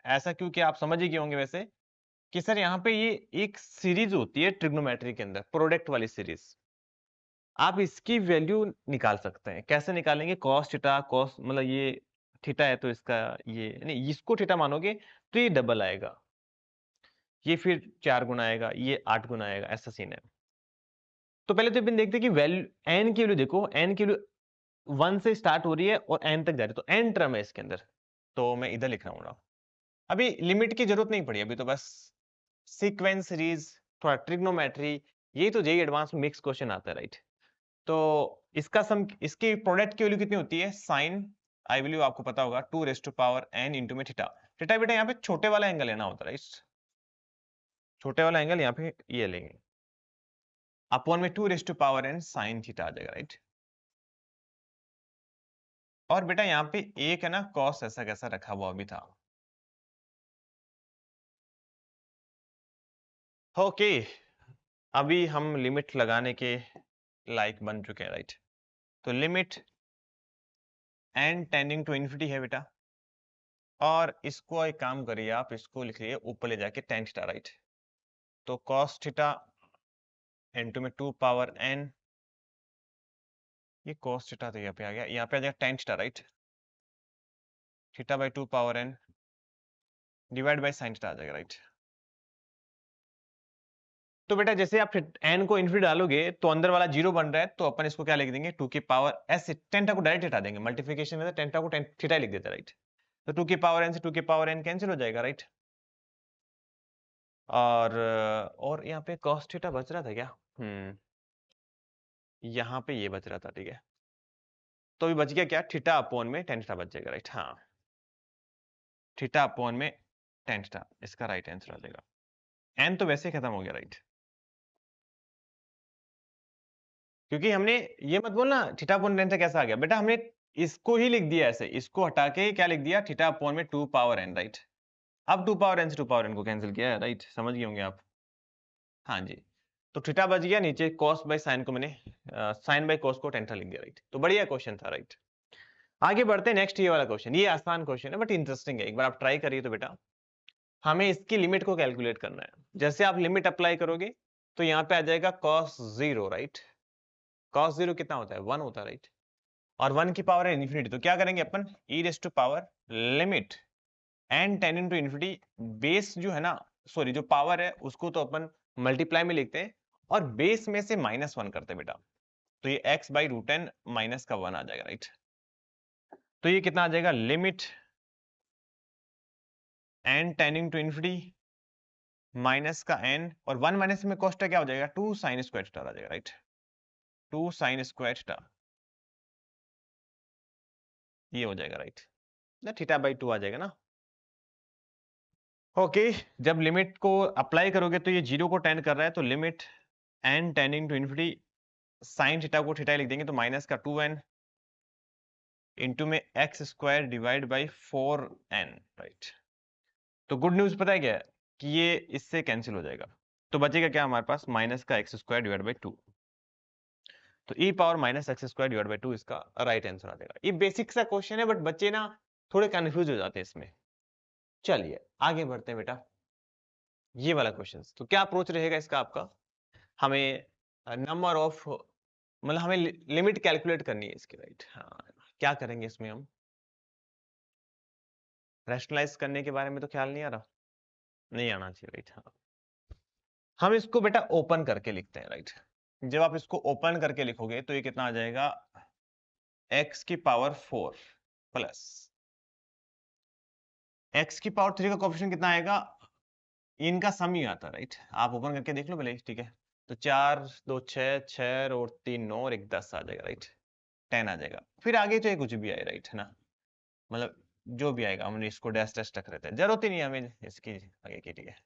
ऐसा क्योंकि आप समझ ही गए होंगे वैसे कि सर यहाँ पे ये एक सीरीज होती है ट्रिग्नोमेट्री के अंदर, प्रोडक्ट वाली सीरीज। आप इसकी वैल्यू निकाल सकते हैं, कैसे निकालेंगे, cos थीटा cos मतलब ये थीटा है तो इसका ये नहीं, इसको थीटा मानोगे तो ये डबल आएगा, ये फिर 4 गुना आएगा, ये 8 गुना आएगा, ऐसा सीन है। तो पहले तो अपन देखते हैं कि वैल्यू n की वैल्यू देखो, n की वैल्यू 1 से स्टार्ट हो रही है और n तक जा रही है, तो n टर्म है इसके अंदर, तो मैं इधर लिख रहा हूँ। अभी लिमिट की जरूरत नहीं पड़ी, अभी तो बस सीक्वेंस सीरीज, थोड़ा ट्रिग्नोमेट्री, ये तो जेई एडवांस में मिक्स क्वेश्चन आता है, राइट। तो इसका सम, इसकी प्रोडक्ट की वैल्यू कितनी होती है, साइन आई वैल्यू आपको पता होगा 2 raise to power n into में थीटा। थीटा बेटा यहाँ पे छोटे वाला एंगल लेना होता है, राइट, छोटे वाला एंगल यहाँ पे ये लेंगे, अपॉन में 2 raise to power n sine theta आ जाएगा, राइट। और बेटा यहाँ पे एक है ना कॉस ऐसा कैसा रखा हुआ भी था। ओके, अभी हम लिमिट लगाने के लायक बन चुके हैं, राइट। तो limit n tending to infinity है बेटा, और इसको एक काम करिए आप, इसको लिख लीजिए ऊपर ले जाके tan थीटा, राइट। तो cos थीटा इंटू में 2 पावर n, ये cos थीटा तो यहाँ पे आ गया, यहाँ पे आ जाएगा tan theta, right, theta by 2 power n divide by sin theta आ जाएगा, राइट। तो बेटा जैसे आप n को इन्फिनिटी डालोगे तो अंदर वाला 0 बन रहा है, तो अपन इसको क्या लिख देंगे 2 की पावर s, tan थीटा को डायरेक्ट हटा देंगे, मल्टीप्लिकेशन में tan थीटा को tan थीटा लिख देते हैं, राइट। तो 2 की पावर n से 2 की पावर n कैंसिल हो जाएगा, राइट। और यहाँ पे cos थीटा बच रहा था क्या, यहाँ पे ये बच रहा था, ठीक है। तो अभी बच गया क्या, थीटा अपॉन में tan थीटा बच जाएगा, राइट। हाँ, थीटा अपॉन में tan थीटा, इसका राइट आंसर आ जाएगा। n तो वैसे ही खत्म हो गया, राइट, क्योंकि हमने ये मत बोलना थीटा अपॉन tan से कैसा आ गया, बेटा हमने इसको ही लिख दिया ऐसे, इसको हटा के क्या लिख दिया, थीटा अपॉन में 2 पावर n, राइट। अब 2 पावर n से 2 पावर n को कैंसिल किया है, राइट, समझ गए होंगे आप। हाँ जी, तो थीटा बच गया, नीचे cos बाय sin को मैंने sin बाय cos को tan थीटा लिख दिया, राइट। तो बढ़िया क्वेश्चन था, राइट। आगे बढ़ते हैं, नेक्स्ट ये वाला क्वेश्चन, ये आसान क्वेश्चन है बट इंटरेस्टिंग है, एक बार आप ट्राई करिए। तो बेटा हमें इसकी लिमिट को कैलकुलेट करना है, जैसे आप लिमिट अप्लाई करोगे तो यहाँ पे आ जाएगा cos 0, राइट। cos 0 कितना होता है, 1 होता है, राइट। और 1 की पावर है इन्फिनिटी, तो क्या करेंगे अपन, e raise to power limit n tan into infinity, base जो है ना, सॉरी जो पावर है उसको तो अपन मल्टीप्लाई में लिखते हैं और बेस में से -1 करते हैं बेटा, तो ये x by root n minus का 1 आ जाएगा, राइट। तो ये कितना आ जाएगा, limit n tending to infinity minus का n, और 1 माइनस में cos क्या हो जाएगा, 2 sin स्क्वायर थीटा आ जाएगा, राइट। 2 sin स्क्वायर थीटा ये हो जाएगा, राइट, ना थीटा बाई 2 आ जाएगा ना। ओके, जब लिमिट को अप्लाई करोगे तो ये 0 को टेंड कर रहा है, तो limit n tending to infinity sine theta को थीटा लिख देंगे, तो माइनस का 2n इंटू में x square divide by 4n, right. तो गुड न्यूज पता है क्या है कि ये इससे कैंसिल हो जाएगा, तो बचेगा क्या हमारे पास, माइनस का एक्स स्क्वायर डिवाइड बाई 2। तो e power minus X square divide by 2 इसका राइट आंसर आ जाएगा। ये बेसिक सा क्वेश्चन है, बट बच्चे ना थोड़े कंफ्यूज हो जाते हैं इसमें। चलिए आगे बढ़ते हैं बेटा, ये वाला क्वेश्चन। तो क्या अप्रोच रहेगा इसका आपका, हमें नंबर ऑफ, मतलब हमें लिमिट कैलकुलेट करनी है इसकी, राइट। हाँ, क्या करेंगे इसमें हम, रैशनलाइज करने के बारे में तो ख्याल नहीं आ रहा, नहीं आना चाहिए, राइट। हाँ, हम इसको बेटा ओपन करके लिखते हैं, राइट। जब आप इसको ओपन करके लिखोगे तो ये कितना आ जाएगा, x की पावर 4 प्लस x की पावर 3 का कोएफिशिएंट कितना आएगा, इनका सम ही आता है, राइट। आप ओपन करके देख लो पहले, ठीक है। तो 4 2 6 6 और 3 9 और 1 10 आ जाएगा, राइट। 10 आ जाएगा, फिर आगे चाहे कुछ भी आए, राइट, है ना, मतलब जो भी आएगा हमने इसको डैश डैश रख रहते हैं, जरूरत ही नहीं है हमें इसकी आगे की, ठीक है।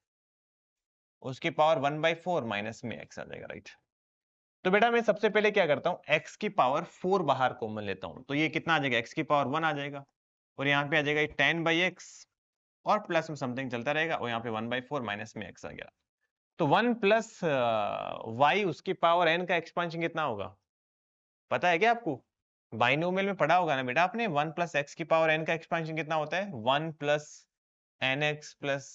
उसकी पावर 1/4 माइनस में x आ जाएगा, राइट। तो बेटा मैं सबसे पहले क्या करता हूँ, x की पावर 4 बाहर कॉमन लेता हूँ, तो ये कितना आ जाएगा, x की पावर 1 आ जाएगा, और यहाँ पे आ जाएगा 10/x, और प्लस में समथिंग चलता रहेगा, और यहाँ पे 1/4 माइनस में x आ गया। तो 1 प्लस y उसकी पावर n का एक्सपांशन कितना होगा, पता है क्या आपको, बाइनोमियल में पढ़ा होगा ना बेटा आपने, 1 प्लस x की पावर n का एक्सपांशन कितना होता है, 1 plus nx plus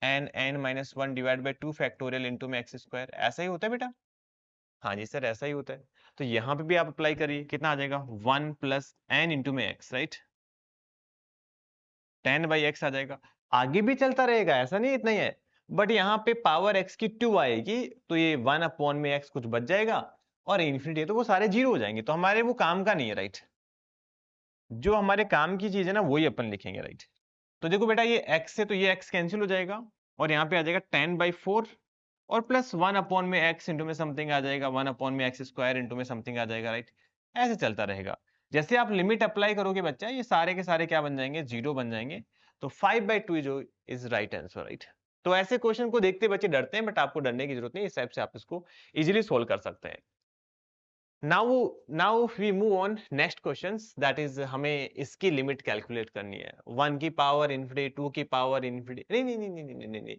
n minus 1 divide by 2 factorial into में एक्स स्क्वायर, ऐसा ही होता है बेटा। हाँ जी सर, ऐसा ही होता है। तो यहाँ पे भी आप अप्लाई करिए, कितना आ जाएगा, 1 प्लस n इंटू में x, राइट, 10/x आ जाएगा। आगे भी चलता रहेगा, ऐसा नहीं इतना ही है, बट यहाँ पे पावर x की 2 आएगी, तो ये 1 अपॉन में x कुछ बच जाएगा, और इन्फिनिटी है तो वो सारे जीरो हो जाएंगे, तो हमारे वो काम का नहीं है, राइट। जो हमारे काम की चीज है ना वही अपन लिखेंगे, राइट। तो देखो बेटा, ये x से तो ये x कैंसिल हो जाएगा, और यहाँ पे आ जाएगा 10/4, और प्लस 1 अपॉन में x इंटू में समथिंग आ जाएगा, 1 अपॉन में x स्क्वायर इंटू में समथिंग आ जाएगा, राइट। ऐसे चलता रहेगा। जैसे आप लिमिट अप्लाई करोगे बच्चा, ये सारे के सारे क्या बन जाएंगे, जीरो बन जाएंगे। तो 5/2 जो इज राइट आंसर, राइट। तो ऐसे क्वेश्चन को देखते बच्चे डरते हैं, बट आपको डरने की जरूरत नहीं, इस टाइप से आप इसको इजीली सोल्व कर सकते हैं। Now we move on next questions, that is हमें इसकी लिमिट कैलकुलेट करनी है। 1 की पावर इन्फिनिटी, 2 की पावर इन्फिनिटी, नहीं नहीं नहीं नहीं नहीं नहीं,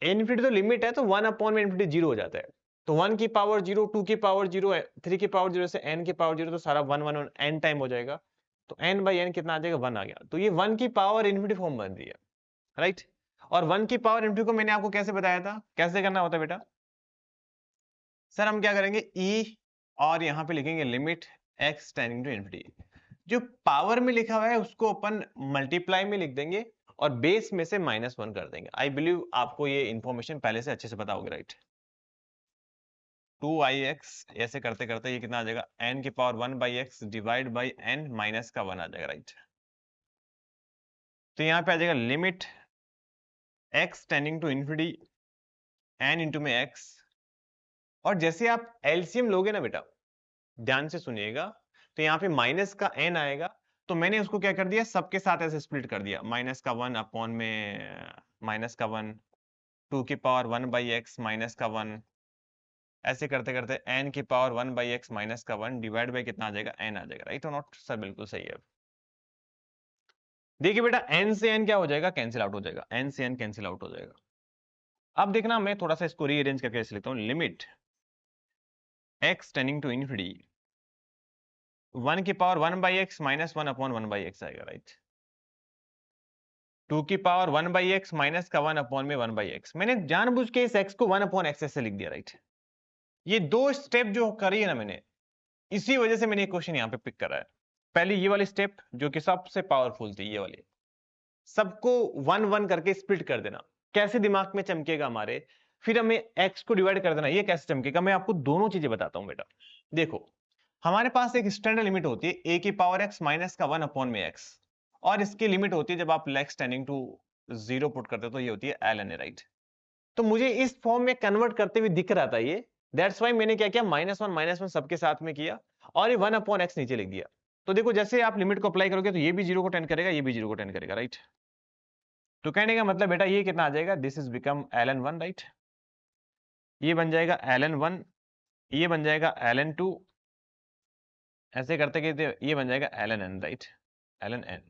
इन्फिनिटी तो लिमिट है, तो 1 अपॉन में इन्फिनिटी जीरो हो जाता है। तो 1 की पावर 0, 2 की पावर 0, 3 की पावर 0 से n की पावर 0, तो सारा 1 1 n टाइम हो जाएगा। तो n/n कितना आ जाएगा, 1 आ गया। तो ये 1 की पावर इन्फिनिटी फॉर्म बन रही है, राइट। और 1 की पावर इन्फिनिटी को मैंने आपको कैसे बताया था, कैसे करना होता है बेटा, सर हम क्या करेंगे, e और यहाँ पे लिखेंगे limit x tending to infinity. जो पावर में लिखा हुआ है उसको अपन मल्टीप्लाई में लिख देंगे, और बेस में से -1 कर देंगे। आई बिलीव आपको ये इंफॉर्मेशन पहले से अच्छे से पता होगी, राइट। 2ix ऐसे करते करते ये कितना आ जाएगा, n की power 1/x divide by n minus का 1 आ जाएगा, राइट। तो यहाँ पे आ जाएगा limit x tending to infinity n into में x, और जैसे आप एलसीएम लोगे ना बेटा, ध्यान से सुनिएगा, तो यहाँ पे माइनस का n आएगा, तो मैंने उसको क्या कर दिया, सबके साथ ऐसे स्प्लिट कर दिया, माइनस का 1 अपॉन में माइनस का 1, 2 की पावर 1/x माइनस का 1, ऐसे करते करते n की पावर 1/x माइनस का 1 डिवाइड बाई कितना आ जाएगा, n आ जाएगा, राइट और नॉट सर, बिल्कुल सही है। देखिए बेटा, n से n क्या हो जाएगा, कैंसिल आउट हो जाएगा, n से n कैंसिल आउट हो जाएगा। अब देखना, मैं थोड़ा सा इसको रीअरेंज करके ऐसे लिखता हूँ, limit x tending to infinity 1 की power 1/x minus 1 upon 1/x आएगा, राइट। 2 की पावर 1/x माइनस का 1 अपॉन में 1/x, मैंने जानबूझ के इस x को 1 अपॉन x से लिख दिया, राइट। ये दो स्टेप जो करी है ना मैंने, इसी वजह से मैंने ये क्वेश्चन यहाँ पे पिक करा है। पहले ये वाली स्टेप जो कि सबसे पावरफुल थी, ये वाली, सबको 1 1 करके स्प्लिट कर देना, कैसे दिमाग में चमकेगा हमारे, फिर हमें x को डिवाइड कर देना, ये कैसे चमकेगा, मैं आपको दोनों चीजें बताता हूं बेटा। देखो, हमारे पास एक स्टैंडर्ड लिमिट होती है a की पावर x माइनस का 1 अपॉन में x, और इसकी लिमिट होती है जब आप x टेंडिंग टू 0 पुट करते हो, तो ये होती है ln a, राइट। तो मुझे इस फॉर्म में कन्वर्ट करते हुए दिख रहा था ये, दैट्स वाई मैंने क्या किया, -1 सबके साथ में किया, और ये 1 अपॉन x नीचे लिख दिया। तो देखो, जैसे आप लिमिट को अप्लाई करोगे तो ये भी 0 को टेंड करेगा, ये भी 0 को टेंड करेगा, राइट। तो कहने का मतलब बेटा ये कितना आ जाएगा, this is become ln1, right. ये बन जाएगा ln1, ये बन जाएगा ln2, ऐसे करते कि ये बन जाएगा ln n, right, ln n।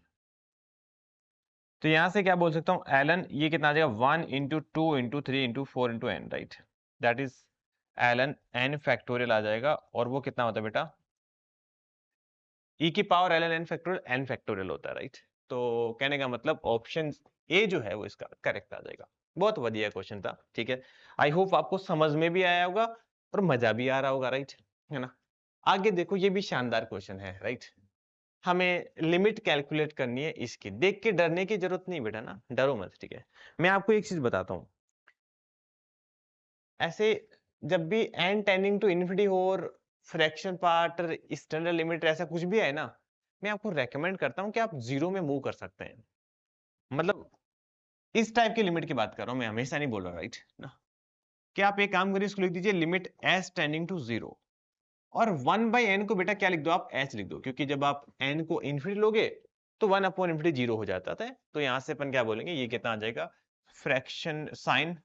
तो यहां से क्या बोल सकता हूं, ln ये कितना आ जाएगा 1 into 2 into 3 into 4 into n, right, that is ln n factorial आ जाएगा। और वो कितना होता है बेटा, e की power ln n factorial n factorial होता है, राइट। तो कहने का मतलब ऑप्शन ए जो है वो इसका करेक्ट आ जाएगा। बहुत बढ़िया क्वेश्चन था, ठीक है। आई होप आपको समझ में भी आया होगा और मजा भी आ रहा होगा, राइट, है ना। आगे देखो, ये भी शानदार क्वेश्चन है, राइट। हमें लिमिट कैलकुलेट करनी है इसकी, देख के डरने की जरूरत नहीं बेटा ना, डरो मत, ठीक है। मैं आपको एक चीज बताता हूं, ऐसे जब भी n टेंडिंग टू इन्फिनिटी हो और फ्रैक्शन पार्ट स्टैंडर्ड लिमिट ऐसा कुछ भी है ना, मैं आपको रेकमेंड करता हूं कि आप जीरो में मूव कर सकते हैं। मतलब इस टाइप की लिमिट की बात कर रहा हूं मैं, हमेशा नहीं बोल रहा, राइट ना। कि आप एक काम करिए, इसको लिख दीजिए limit s tending to zero, और 1/n को बेटा क्या लिख दो, आप h लिख दो, क्योंकि जब आप n को इन्फिनिटी लोगे तो 1/infinity जीरो हो जाता है। तो यहां से अपन क्या बोलेंगे, ये कितना आ जाएगा, फ्रैक्शन साइन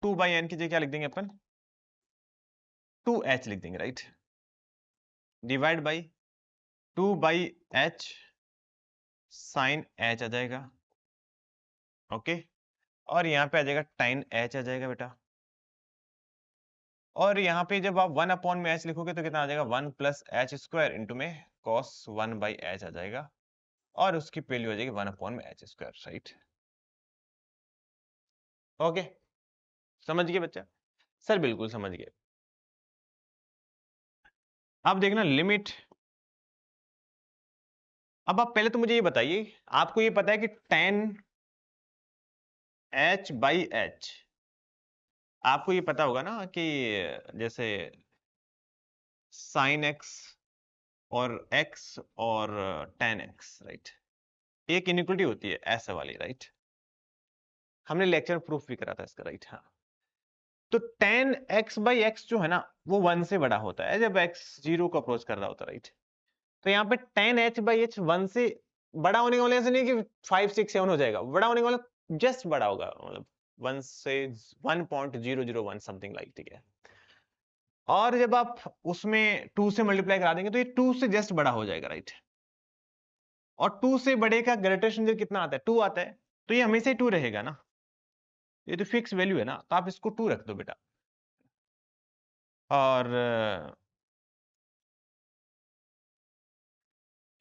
2/n की जगह क्या लिख देंगे अपन, 2h लिख देंगे, right, divide by 2/h sine h आ जाएगा, ओके। और यहाँ पे आ जाएगा टाइन h आ जाएगा बेटा। और यहाँ पे जब आप 1 में h लिखोगे तो कितना आ जाएगा, 1 प्लस एच स्क्वायर इंटू में cos 1/h आ जाएगा, और उसकी वैल्यू आ जाएगी 1 में h स्क्वायर, राइट। ओके, समझ गए बच्चा, सर बिल्कुल समझ गए। अब देखना लिमिट, अब आप पहले तो मुझे ये बताइए, आपको ये पता है कि tan h/h, आपको ये पता होगा ना कि जैसे sin x और x और tan x, राइट, एक इनइक्वालिटी होती है ऐसे वाली, राइट। हमने लेक्चर प्रूफ भी करा था इसका, राइट, हाँ। तो tan x/x जो है ना वो 1 से बड़ा होता है जब x 0 को अप्रोच कर रहा होता है, राइट। तो यहाँ पे tan h/h 1 से बड़ा होने वाले, ऐसे नहीं कि 5 6 7 हो जाएगा, बड़ा होने वाला जस्ट बड़ा होगा, मतलब 1 से 1.001 समथिंग लाइक, ठीक है। और जब आप उसमें 2 से मल्टीप्लाई करा देंगे तो ये 2 से जस्ट बड़ा हो जाएगा, राइट। और 2 से बड़े का ग्रेटेस्ट नंबर कितना आता है, 2 आता है, तो ये हमेशा ही 2 रहेगा ना, ये तो फिक्स वैल्यू है ना, तो आप इसको 2 रख दो बेटा। और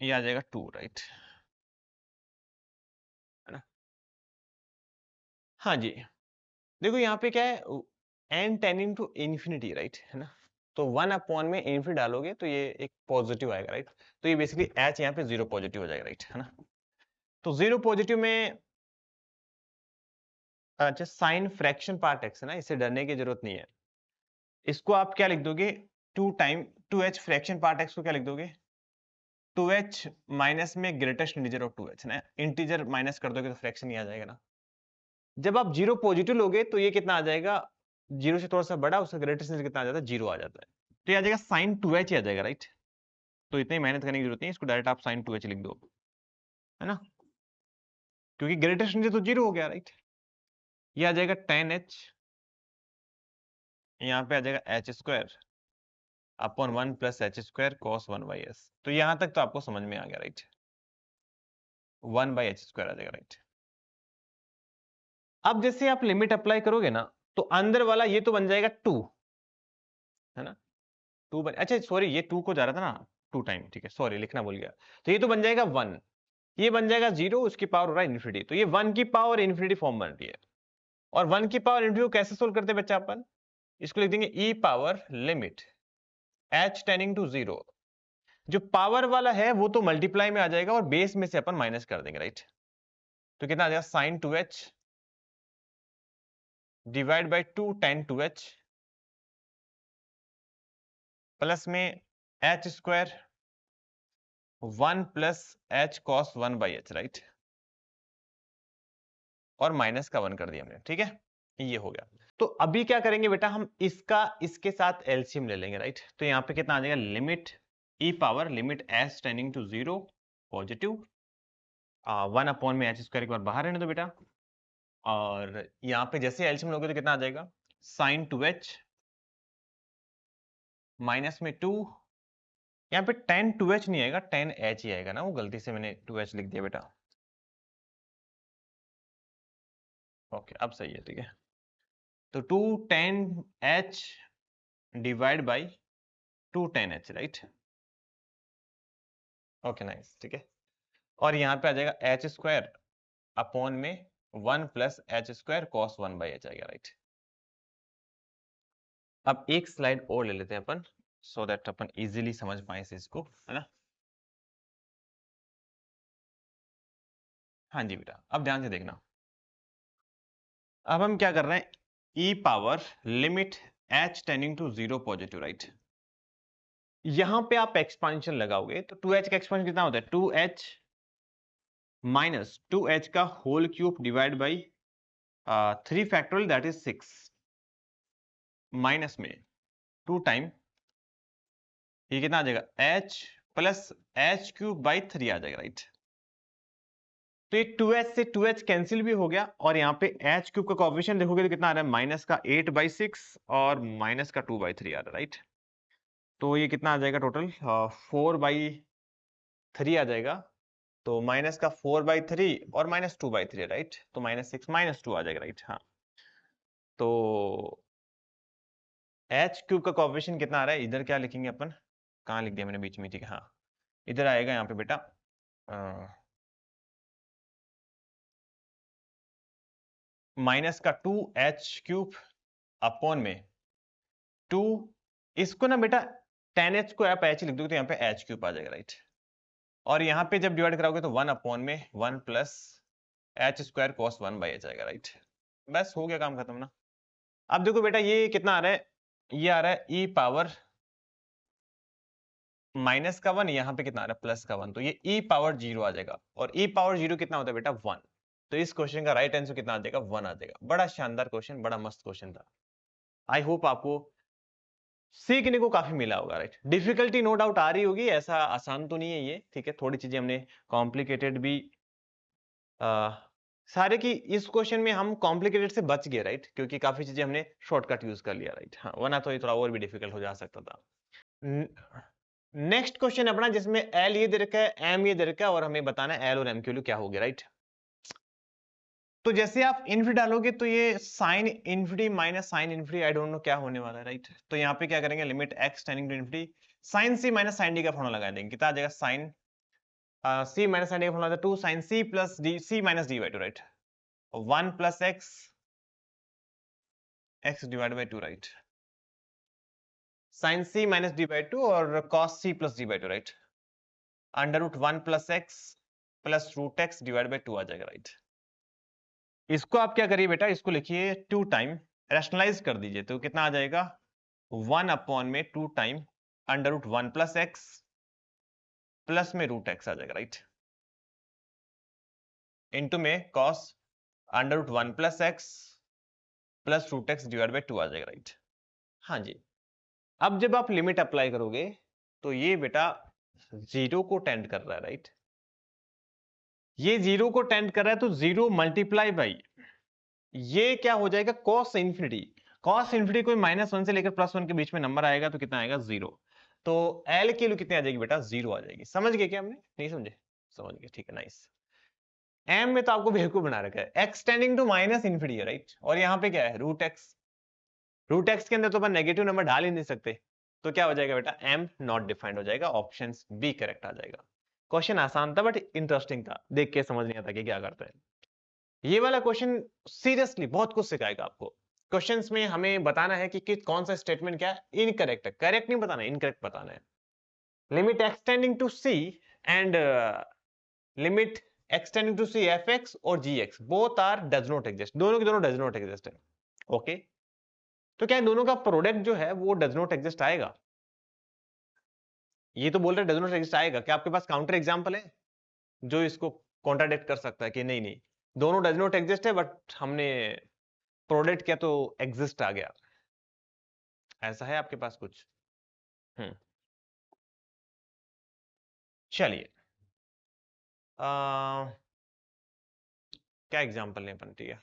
ये आ जाएगा 2, राइट, है ना। हाँ जी, देखो यहाँ पे क्या है, n tending to infinity, right, है ना। तो 1 में इन्फिनिटी डालोगे तो ये एक पॉजिटिव आएगा, राइट। तो ये बेसिकली h यहाँ पे 0 पॉजिटिव हो जाएगा, राइट, है ना। तो 0 पॉजिटिव में अच्छा साइन फ्रैक्शन पार्ट x है ना, इससे डरने की जरूरत नहीं है। इसको आप क्या लिख दोगे, 2h फ्रैक्शन पार्ट x को क्या लिख दोगे, 2h माइनस में ग्रेटेस्ट इंटीजर ऑफ 2h ना, इंटीजर माइनस कर दोगे तो फ्रैक्शन ही आ जाएगा ना। जब आप 0 पॉजिटिव लोगे तो ये कितना आ जाएगा, 0 से थोड़ा सा बड़ा, उसका ग्रेटेस्ट इंटीजर कितना आ जाता है, 0 आ जाता है। तो ये आ जाएगा साइन 2h ही आ जाएगा, राइट। तो इतनी मेहनत करने की जरूरत नहीं, इसको डायरेक्ट आप साइन 2h लिख दो, है ना, क्योंकि ग्रेटेस्ट इंटीजर तो 0 हो गया, राइट। ये आ जाएगा tan h, यहाँ पे आ जाएगा h square upon 1 plus H square cos 1/s। तो यहां तक तो आपको समझ में आ गया, राइट, 1/h स्क्वायर आ जाएगा, राइट। अब जैसे आप लिमिट अप्लाई करोगे ना तो अंदर वाला ये तो बन जाएगा 2, है ना, 2 बन, अच्छा सॉरी ये 2 को जा रहा था ना 2 टाइम, ठीक है, सॉरी लिखना भूल गया। तो ये तो बन जाएगा 1, ये बन जाएगा 0, उसकी पावर हो रहा है इन्फिनिटी, तो ये 1 की पावर इन्फिनिटी फॉर्म बनती है। और 1 की पावर इन्फिनिटी को कैसे सोल्व करते हैं बच्चा अपन, इसको लिख देंगे e power limit h tending to 0, जो पावर वाला है वो तो मल्टीप्लाई में आ जाएगा और बेस में से अपन माइनस कर देंगे, राइट। तो कितना आ जाएगा sine 2h divide by 2 tan 2h plus में h square 1 plus h cos 1/h, right. और माइनस का 1 कर दिया हमने, ठीक है, ये हो गया। तो अभी क्या करेंगे बेटा, हम इसका इसके साथ एलसीएम ले लेंगे, राइट। तो यहाँ पे कितना आ जाएगा, limit e power limit s tending to 0 positive 1 में h स्क्वायर एक बार बाहर रहने दो बेटा, और यहाँ पे जैसे एलसीएम लोगे तो कितना आ जाएगा, साइन 2h माइनस में 2 यहाँ पे 10 2h नहीं आएगा, 10h ही आएगा ना, वो गलती से मैंने 2h लिख दिया बेटा। ओके अब सही है, ठीक है। तो 2 10h divide by 2 10h, right. Okay nice, ठीक है। और यहाँ पे आ जाएगा एच स्क्वायर अपॉन में 1 plus H square cos 1 by H आएगा, राइट। अब एक स्लाइड और ले लेते हैं अपन, सो दैट अपन इजीली समझ पाए इस चीज को, है ना। हाँ जी बेटा, अब ध्यान से देखना। अब हम क्या कर रहे हैं, e power limit H tending to 0 positive, right. यहां पे आप एक्सपांशन लगाओगे तो 2h का एक्सपांशन कितना होता है, 2h माइनस 2h का whole cube divide by 3 factorial that is 6 minus में 2 टाइम ये कितना आ जाएगा, h plus h cube by 3 आ जाएगा, राइट। तो ये 2h से 2h कैंसिल भी हो गया और यहाँ पे h क्यूब का कोएफिशिएंट देखोगे तो कितना आ रहा है, माइनस का 8/6 और माइनस का 2/3 आ रहा है, राइट। तो ये कितना आ जाएगा टोटल, 4/3 आ जाएगा। तो माइनस का 4/3 और माइनस 2/3, राइट। तो -6 -2 आ जाएगा, राइट। हाँ, तो h क्यूब का कोएफिशिएंट कितना आ रहा है, इधर क्या लिखेंगे अपन, कहाँ लिख दिया मैंने बीच में, ठीक है। हाँ, इधर आएगा यहाँ पे बेटा माइनस का 2h³ अपॉन में 2, इसको ना बेटा 10h को आप h लिख दोगे तो यहाँ पे h³ आ जाएगा, राइट। और यहाँ पे जब डिवाइड कराओगे तो 1 अपॉन में 1 plus H square cos 1 by H आएगा, राइट। बस हो गया, काम खत्म ना। अब देखो बेटा ये कितना आ रहा है, ये आ रहा है ई पावर माइनस का 1, यहाँ पे कितना आ रहा है प्लस का 1, तो ये ई पावर 0 आ जाएगा। और ई पावर 0 कितना होता है बेटा, 1। तो इस क्वेश्चन का राइट आंसर कितना आ जाएगा, 1 आ जाएगा। बड़ा शानदार क्वेश्चन, बड़ा मस्त क्वेश्चन था। आई होप आपको सीखने को काफी मिला होगा, राइट। डिफिकल्टी नो डाउट आ रही होगी, ऐसा आसान तो नहीं है ये, ठीक है। थोड़ी चीजें हमने कॉम्प्लिकेटेड भी सारे की इस क्वेश्चन में हम कॉम्प्लिकेटेड से बच गए, राइट, क्योंकि काफी चीजें हमने शॉर्टकट यूज कर लिया, राइट। हाँ, वरना तो ये थोड़ा और भी डिफिकल्ट हो जा सकता था। नेक्स्ट क्वेश्चन अपना जिसमें एल ये दे रखा है, एम ये दे रखा है, और हमें बताना है एल और एम की वैल्यू क्या होगी, राइट। तो जैसे आप इन्फिनिटी डालोगे तो ये sine infinity minus sine infinity, I don't know क्या होने वाला है, राइट। तो यहाँ पे क्या करेंगे, limit x tending to infinity sine c minus sine d का फॉर्मूला लगा देंगे। कितना आ जाएगा, sine c minus sine d का फॉर्मूला था 2 sine c plus d c minus d by 2, right. 1 plus x divide by 2, right. Sine c minus d by 2 और cos c plus d by 2, right. Under root 1 plus x plus root x divide by 2 आ जाएगा, right. इसको आप क्या करिए बेटा, इसको लिखिए 2 टाइम रैशनलाइज कर दीजिए तो कितना आ जाएगा, 1 अपॉन में 2 time under root 1 plus x plus में रूट एक्स आ जाएगा, राइट। इंटू में cos under root 1 plus x plus root x divide by 2 आ जाएगा, राइट। हाँ जी। अब जब आप लिमिट अप्लाई करोगे तो ये बेटा 0 को टेंड कर रहा है, राइट। ये 0 को टेंड कर रहा है तो 0 मल्टीप्लाई बाई ये क्या हो जाएगा, कॉस इन्फिनिटी। कॉस इन्फिनिटी कोई -1 से लेकर +1 के बीच में नंबर आएगा तो कितना आएगा, 0। तो एल की वैल्यू कितनी आ जाएगी बेटा, 0 आ जाएगी। समझ गए क्या, हमने नहीं समझे, समझ गए, ठीक है, नाइस। एम में तो आपको बेवकूफ बना रखा है, x tending to minus infinity है, राइट। और यहाँ पे क्या है, रूट एक्स। रूट एक्स के अंदर तो अपन नेगेटिव नंबर डाल ही नहीं सकते, तो क्या हो जाएगा बेटा, एम नॉट डिफाइंड हो जाएगा, ऑप्शन बी करेक्ट आ जाएगा। क्वेश्चन आसान था बट इंटरेस्टिंग था, देख के समझ नहीं आता कि क्या करते हैं। ये वाला क्वेश्चन सीरियसली बहुत कुछ सिखाएगा आपको। क्वेश्चंस में हमें बताना है कि कौन सा स्टेटमेंट क्या है इनकरेक्ट है, करेक्ट नहीं बताना है, इनकरेक्ट बताना है। Limit x tending to C and limit x tending to C F X और G X both are does not exist, दोनों के दोनों डज नॉट एग्जिस्ट है। ओके, तो क्या दोनों का प्रोडक्ट जो है वो डज नॉट एग्जिस्ट आएगा, ये तो बोल रहे डज नॉट एग्जिस्ट आएगा। क्या आपके पास काउंटर एग्जांपल है जो इसको कॉन्ट्राडिक्ट कर सकता है कि नहीं नहीं दोनों डज नॉट एग्जिस्ट है बट हमने प्रोडक्ट क्या तो एग्जिस्ट आ गया, ऐसा है आपके पास कुछ? हम्म, चलिए क्या एग्जांपल लें अपन, ठीक है।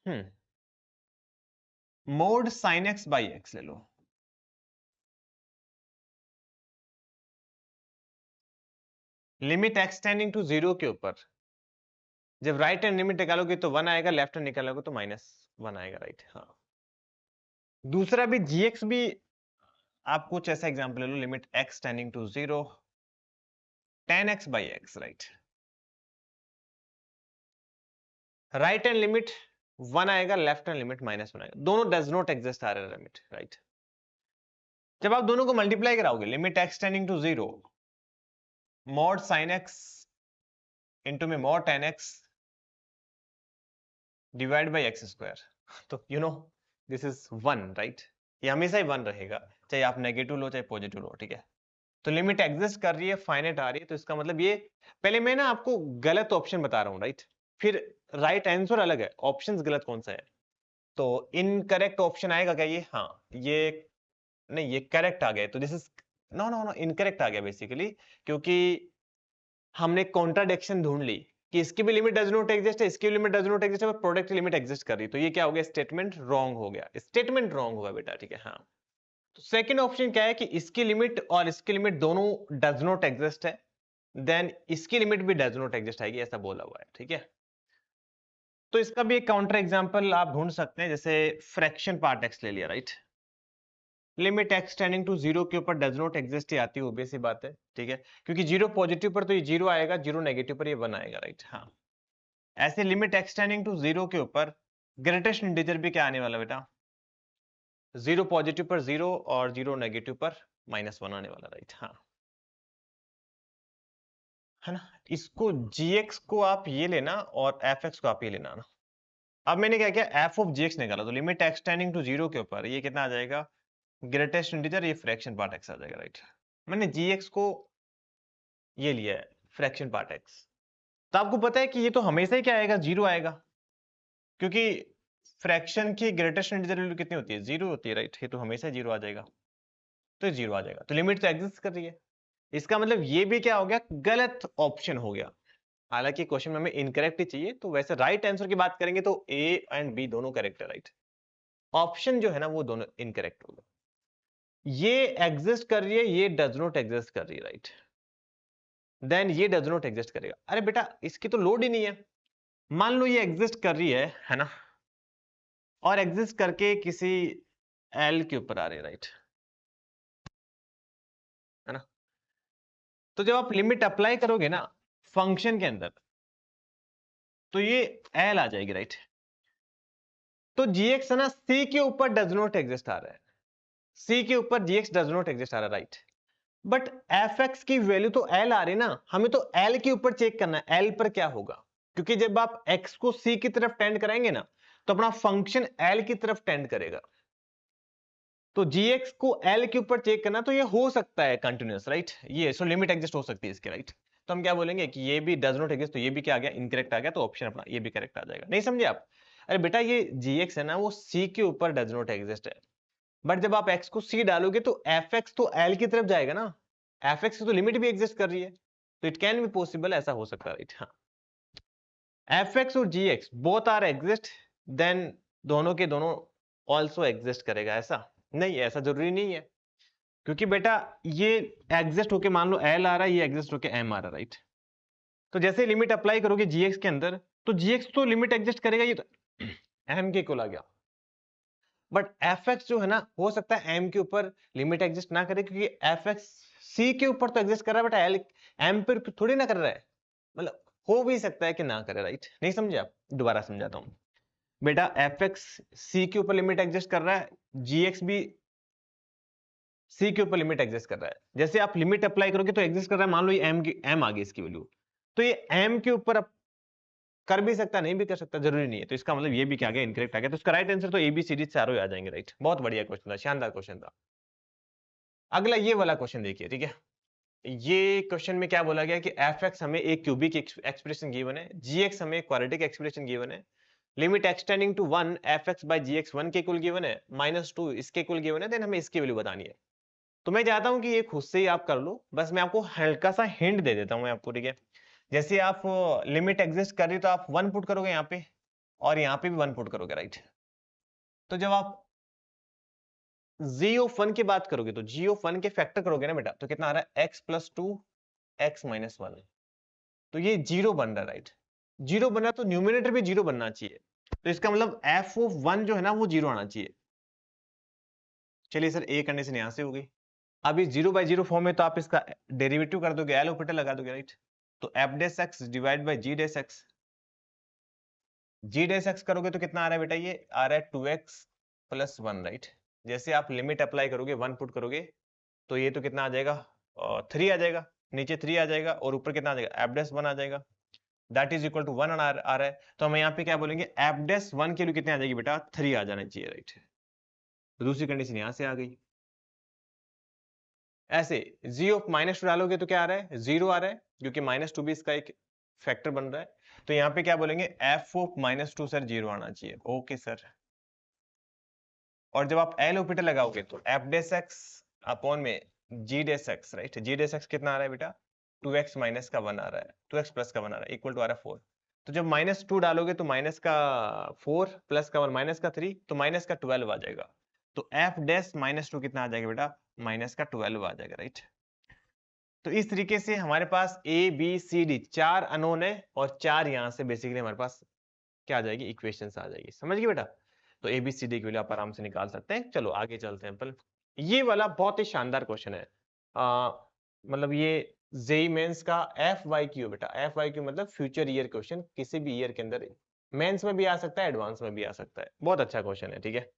हम्म, mod sine X by X ले लो। लिमिट एक्स टेंडिंग टू 0 के ऊपर जब राइट हैंड लिमिट निकालोगे तो 1 आएगा, लेफ्ट हैंड निकालोगे तो -1 आएगा, राइट। हाँ, दूसरा भी gx भी आप कुछ ऐसा एग्जांपल ले लो, limit x tending to 0 tan x by X, right. Right hand limit 1 आएगा, लेफ्ट हैंड लिमिट -1 आएगा, दोनों डज नॉट एग्जिस्ट आ रहे हैं लिमिट, राइट। जब आप दोनों को मल्टीप्लाई कराओगे, limit x tending to 0 mod sine x into में mod tan x divide by X square, तो you know this is 1, right. ये हमेशा ही 1 रहेगा, चाहे आप नेगेटिव लो चाहे पॉजिटिव लो, ठीक है। तो लिमिट एग्जिस्ट कर रही है, फाइनाइट आ रही है, तो इसका मतलब ये, पहले मैं ना आपको गलत ऑप्शन बता रहा हूं, राइट, फिर राइट आंसर अलग है, ऑप्शंस गलत कौन सा है। तो इनकरेक्ट ऑप्शन आएगा क्या ये? हाँ, ये नहीं, ये करेक्ट आ गया, तो this is no no no incorrect आ गया बेसिकली, क्योंकि हमने कॉन्ट्राडिक्शन ढूंढ ली कि इसकी भी लिमिट डज नॉट एग्जिस्ट है, इसकी भी लिमिट डज नॉट एग्जिस्ट है, पर प्रोडक्ट की लिमिट एग्जिस्ट कर रही है, तो ये क्या हो गया? स्टेटमेंट रॉन्ग हो गया, स्टेटमेंट रॉन्ग होगा बेटा, ठीक है। हाँ, तो सेकंड ऑप्शन क्या है कि इसकी लिमिट और इसकी लिमिट दोनों डज नॉट एग्जिस्ट है, देन इसकी लिमिट भी डज नॉट एग्जिस्ट आएगी, ऐसा बोला हुआ है, ठीक है। तो इसका भी एक काउंटर एग्जांपल आप ढूंढ सकते हैं, जैसे फ्रैक्शन पार्ट एक्स ले लिया, right. Limit x tending to 0 के ऊपर डज नॉट एग्जिस्ट ही आती है, obvious सी बात है, ठीक है, क्योंकि 0 पॉजिटिव पर तो ये 0 आएगा, 0 नेगेटिव पर ये 1 आएगा, राइट। हाँ, ऐसे लिमिट एक्स टेंडिंग टू 0 के ऊपर ग्रेटेस्ट इंटीजर भी क्या आने वाला बेटा? 0 पॉजिटिव पर 0 और 0 नेगेटिव पर -1 आने वाला, राइट। हाँ, है ना। इसको gx को आप ये लेना और fx को आप ये लेना ना। अब मैंने क्या किया, f ऑफ gx निकाला, तो लिमिट एक्स टेंडिंग टू 0 के ऊपर ये कितना आ जाएगा? ग्रेटेस्ट इंटीजर, ये फ्रैक्शन पार्ट x आ जाएगा, राइट। मैंने gx को ये लिया है, फ्रैक्शन पार्ट x। तो आपको पता है कि ये तो हमेशा ही क्या आएगा? 0 आएगा, क्योंकि फ्रैक्शन की ग्रेटेस्ट इंटीजर वैल्यू कितनी होती है? 0 होती है, राइट। ये तो हमेशा 0 आ जाएगा, तो 0 आ जाएगा, तो लिमिट तो एग्जिस्ट कर रही है। इसका मतलब ये भी क्या हो गया? गलत ऑप्शन हो गया। हालांकि क्वेश्चन में हमें इनकरेक्ट ही चाहिए, तो वैसे राइट आंसर की बात करेंगे तो ए एंड बी दोनों करेक्ट है, राइट। ऑप्शन जो है ना वो दोनों इनकरेक्ट हो गए। ये एग्जिस्ट कर रही है, ये डज नॉट एग्जिस्ट कर रही है, राइट। देन ये डज नॉट एग्जिस्ट करेगा। अरे बेटा, इसकी तो लोड ही नहीं है। मान लो ये एग्जिस्ट कर रही है ना, और एग्जिस्ट करके किसी एल के ऊपर आ रही है, राइट, है ना। तो जब आप लिमिट अप्लाई करोगे ना फंक्शन के अंदर, तो ये एल आ जाएगी, राइट। तो जीएक्स है ना सी के ऊपर डज नॉट एग्जिस्ट आ रहा है, सी के ऊपर जीएक्स डज नॉट एग्जिस्ट आ रहा है, राइट। बट एफ एक्स की वैल्यू तो एल आ रही है ना, हमें तो एल के ऊपर चेक करना है एल पर क्या होगा, क्योंकि जब आप एक्स को सी की तरफ टेंड कराएंगे ना, तो अपना फंक्शन एल की तरफ टेंड करेगा। तो जीएक्स को एल के ऊपर चेक करना, तो ये हो सकता है कंटिन्यूअस, राइट। ये सो लिमिट एग्जिस्ट हो सकती है इसके, राइट। तो हम क्या बोलेंगे कि ये भी डज नॉट एग्जिस्ट, तो ये भी क्या आ गया? इनकरेक्ट आ गया, तो ऑप्शन अपना ये भी करेक्ट आ जाएगा। नहीं समझे आप? अरे बेटा, ये जीएक्स है ना वो सी के ऊपर डज नॉट एग्जिस्ट है, बट जब आप एक्स को सी डालोगे तो एफ एक्स तो एल की तरफ जाएगा ना, एफ एक्स की तो लिमिट भी एग्जिस्ट कर रही है, तो इट कैन बी पॉसिबल, ऐसा हो सकता है, राइट। हाँ, एफ एक्स और G X both are exist, then दोनों के दोनों ऑल्सो एग्जिस्ट करेगा, ऐसा नहीं, ऐसा जरूरी नहीं है, क्योंकि बेटा ये एग्जिस्ट होके मान लो एल आ रहा है, ये एग्जिस्ट होके एम आ रहा है, राइट। तो जैसे लिमिट अप्लाई करोगे जीएक्स के अंदर, तो जीएक्स तो लिमिट एग्जिस्ट करेगा, ये तो एम के इक्वल आ गया। बट एफ एक्स जो है ना, हो सकता है एम के ऊपर लिमिट एग्जिस्ट ना करे, क्योंकि एफ एक्स सी के ऊपर तो एग्जिस्ट कर रहा है, बट एल एम पर थोड़ी ना कर रहा है, मतलब हो भी सकता है कि ना करे, राइट। नहीं समझे आप? दोबारा समझाता हूं बेटा, एफ एक्स सी के ऊपर लिमिट एग्जिस्ट कर रहा है, जी एक्स भी सी के ऊपर लिमिट एग्जिस्ट कर रहा है। जैसे आप लिमिट अप्लाई करोगे तो एग्जिस्ट कर रहा है, मान लो ये एम की एम आ गई इसकी वैल्यू, तो ये एम के ऊपर कर भी सकता, नहीं भी कर सकता, जरूरी नहीं है। तो इसका मतलब ये भी क्या आ गया? इनकरेक्ट आ गया। तो इसका राइट आंसर तो एबीसीडी चारों आ जाएंगे, राइट। बहुत बढ़िया क्वेश्चन था, शानदार क्वेश्चन था। अगला ये वाला क्वेश्चन देखिए, ठीक है। ये क्वेश्चन में क्या बोला गया कि एफ एक्स हमें एक क्यूबिक एक्सप्रेशन गिवन है, जी एक्स हमें क्वाड्रेटिक एक्सप्रेशन गिवन है, limit x tending to 1 f x by g x 1 के इक्वल गिवन है, -2 इसके इक्वल गिवन है, देन हमें इसकी वैल्यू बतानी है। तो मैं चाहता हूं कि ये खुद से ही आप कर लो, बस मैं आपको हल्का सा हिंट दे देता हूं मैं आपको, ठीक है। जैसे आप लिमिट एग्जिस्ट कर रही तो आप 1 पुट करोगे यहाँ पे, और यहाँ पे भी 1 पुट करोगे, राइट। तो जब आप जी ऑफ 1 की बात करोगे तो जी ऑफ 1 के फैक्टर करोगे ना बेटा, तो कितना आ रहा है x प्लस 2 x माइनस 1, तो ये जीरो बन रहा है, राइट। जीरो बन रहा तो न्यूमिनेटर भी जीरो बनना चाहिए, तो इसका मतलब f ऑफ 1 जो है ना वो जीरो आना चाहिए। चलिए सर, ए कंडीशन यहां से हो गई। अब इस 0/0 फॉर्म में तो आप इसका डेरिवेटिव कर दोगे, एल ऑपरेटर लगा दोगे, राइट। तो f dash x divide by g dash x, g dash x करोगे तो कितना आ रहा है बेटा, ये आ रहा है 2x प्लस 1, राइट। जैसे आप लिमिट अप्लाई करोगे, 1 पुट करोगे, तो ये तो कितना आ जाएगा, 3 आ जाएगा, नीचे 3 आ जाएगा और ऊपर कितना आ जाएगा, एफ डेस 1 आ जाएगा, दैट इज इक्वल टू 1 आ रहा है। तो हम यहाँ पे क्या बोलेंगे, एफ डेस 1 के लिए कितने आ जाएगी बेटा, 3 आ जाना चाहिए, राइट। तो दूसरी कंडीशन यहां से आ गई। ऐसे जी ऑफ -2 डालोगे तो क्या आ रहा है, 0 आ रहा है, क्योंकि -2 भी इसका एक फैक्टर बन रहा है। तो यहाँ पे क्या बोलेंगे, एफ ऑफ -2 सर 0 आना चाहिए, ओके सर। और जब आप एल ऑपरेटर लगाओगे तो एफ डेस एक्स अपॉन में जी डेस एक्स, राइट। जी डेस एक्स कितना आ रहा है बेटा, 2x माइनस का 1 आ रहा है, 2x प्लस का 1 आ रहा है, इक्वल टू आ रहा है 4। तो जब -2 डालोगे तो माइनस का 4 प्लस का 1 माइनस का 3, तो माइनस का 12 आ जाएगा। तो एफ डेस -2 कितना आ जाएगा बेटा, माइनस का 12 आ जाएगा, राइट। तो इस तरीके से हमारे पास A B C D 4 unknown है और 4 यहां से बेसिकली हमारे पास क्या आ जाएगी, इक्वेशंस आ जाएगी, समझ गए बेटा। तो ए बी सी डी की वैल्यू आप आराम से निकाल सकते हैं। चलो आगे चलते हैं अपन। ये वाला बहुत ही शानदार क्वेश्चन है, मतलब ये जेई मेंस का एफ वाई क्यू बेटा। एफ वाई क्यू मतलब फ्यूचर ईयर क्वेश्चन, किसी भी ईयर के अंदर मेंस में भी आ सकता है, एडवांस में भी आ सकता है। बहुत अच्छा क्वेश्चन है, ठीक है।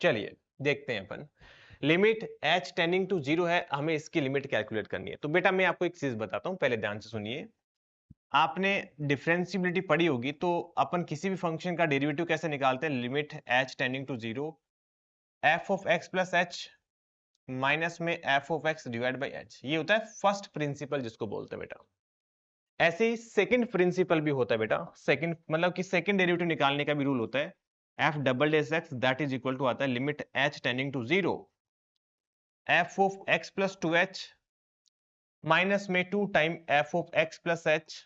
चलिए देखते हैं अपन। लिमिट h टेंडिंग टू 0 है, हमें इसकी लिमिट कैलकुलेट करनी है। तो बेटा मैं आपको एक चीज बताता हूं, पहले ध्यान से सुनिए। आपने डिफरेंशिएबिलिटी पढ़ी होगी, तो अपन किसी भी फंक्शन का डेरिवेटिव कैसे निकालते हैं, limit h tending to 0 f of x plus h minus में f of x divide by h। ये होता है फर्स्ट प्रिंसिपल जिसको बोलते हैं बेटा। ऐसे ही सेकंड प्रिंसिपल भी होता है बेटा। सेकंड मतलब कि सेकंड डेरिवेटिव निकालने का भी रूल होता है, f double dash x that is equal to आता है limit h tending to 0 f of x plus 2h minus में 2 time f of x plus h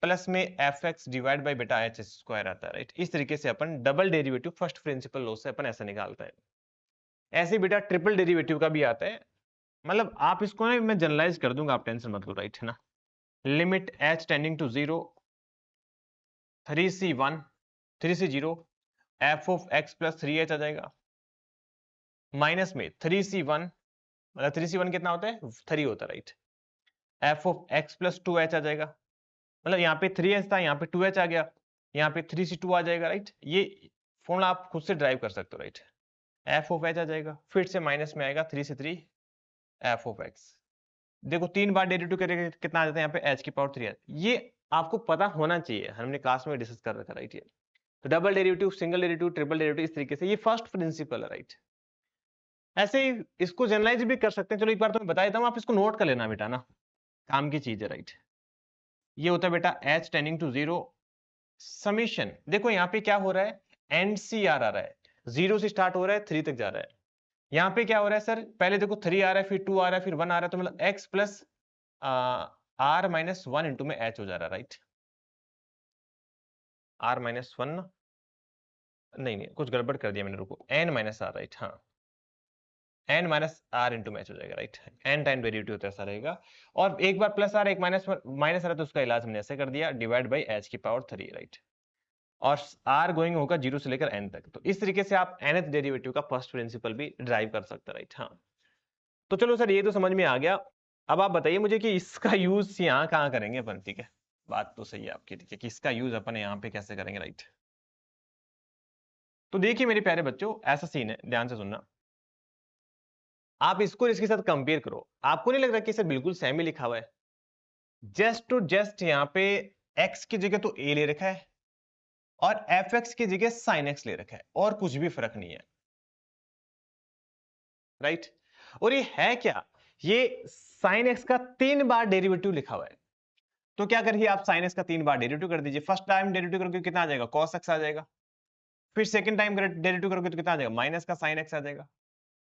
plus में एफ एक्स डिवाइड बाई बेटा एच स्क्वायर आता है, right. इस तरीके से अपन double derivative first principle law से अपन ऐसा निकालता है। ऐसे बेटा ट्रिपल डेरिवेटिव का भी आता है, मतलब आप इसको ना मैं जनरलाइज कर दूंगा, आप टेंशन मत लो, राइट है ना। Limit H tending to 0 3c1 3c0 f of x plus 3h आ जाएगा, माइनस में 3c1 मतलब 3c1 कितना होता है, 3 होता है, right. F of x plus 2h आ जाएगा, मतलब यहाँ पे 3h था, यहाँ पे 2h आ गया, यहाँ पे 3c2 आ जाएगा, राइट। ये फॉर्मूला आप खुद से ड्राइव कर सकते हो, राइट। एफ ऑफ एच आ जाएगा, फिर से माइनस में आएगा 3 से 3 एफ ऑफ एक्स। देखो 3 बार डेरिवेटिव करेंगे कितना आ जाता है, यहाँ पे एच की पावर 3 ये आपको पता होना चाहिए, हमने क्लास में डिस्कस कर रखा, राइट। ये तो double derivative, single derivative, triple derivative, इस तरीके से ये फर्स्ट प्रिंसिपल है, राइट। ऐसे ही इसको जनरलाइज भी कर सकते हैं। चलो एक बार तो मैं बता देता हूँ, आप इसको नोट कर लेना बेटा ना, काम की चीज है, राइट। ये होता है बेटा एच टेंडिंग टू 0 समीशन। देखो यहाँ पे क्या हो रहा है, एनसीआर आ रहा है, 0 से स्टार्ट हो रहा है 3 तक जा रहा है। यहाँ पे क्या हो रहा है सर, पहले देखो 3 आ रहा है, फिर 2 आ रहा है, फिर 1 आ रहा है, तो मतलब x plus r minus 1 into में h हो जा रहा है, राइट। r माइनस 1 नहीं नहीं कुछ गड़बड़ कर दिया मैंने, रुको, n माइनस आर, राइट। हाँ n माइनस आर इंटू में h हो जाएगा, राइट। n टाइम डेरिवेटिव होता है, ऐसा रहेगा। और एक बार प्लस आर एक माइनस माइनस आ रहा है, तो उसका इलाज हमने ऐसे कर दिया, डिवाइड बाई h की पावर 3, राइट। और r गोइंग होगा 0 से लेकर n तक। तो इस तरीके से आप nth डेरिवेटिव का फर्स्ट प्रिंसिपल भी ड्राइव कर सकते हैं, राइट। हाँ तो चलो सर, ये तो समझ में आ गया। अब आप बताइए मुझे कि इसका यूज यहाँ कहाँ करेंगे अपन, ठीक है। बात तो सही है आपकी, ठीक है, कि इसका यूज अपन यहाँ पे कैसे करेंगे, राइट। तो देखिए मेरे प्यारे बच्चों, ऐसा सीन है, ध्यान से सुनना। आप इसको इसके साथ कंपेयर करो, आपको नहीं लग रहा कि सर बिल्कुल सेम ही लिखा हुआ है। जस्ट टू जस्ट यहाँ पे x की जगह तो a ले रखा है और fx की जगह sin x ले रखा है, और कुछ भी फर्क नहीं है, राइट। और ये है क्या, ये sin x का 3 बार डेरिवेटिव लिखा हुआ है। तो क्या करिए आप sin x का 3 बार डेरिवेटिव कर दीजिए। फर्स्ट टाइम डेरिवेटिव करोगे कितना आ जाएगा, cos x आ जाएगा। फिर सेकंड टाइम डेरिवेटिव करोगे तो कितना आ जाएगा, माइनस का sin x आ जाएगा।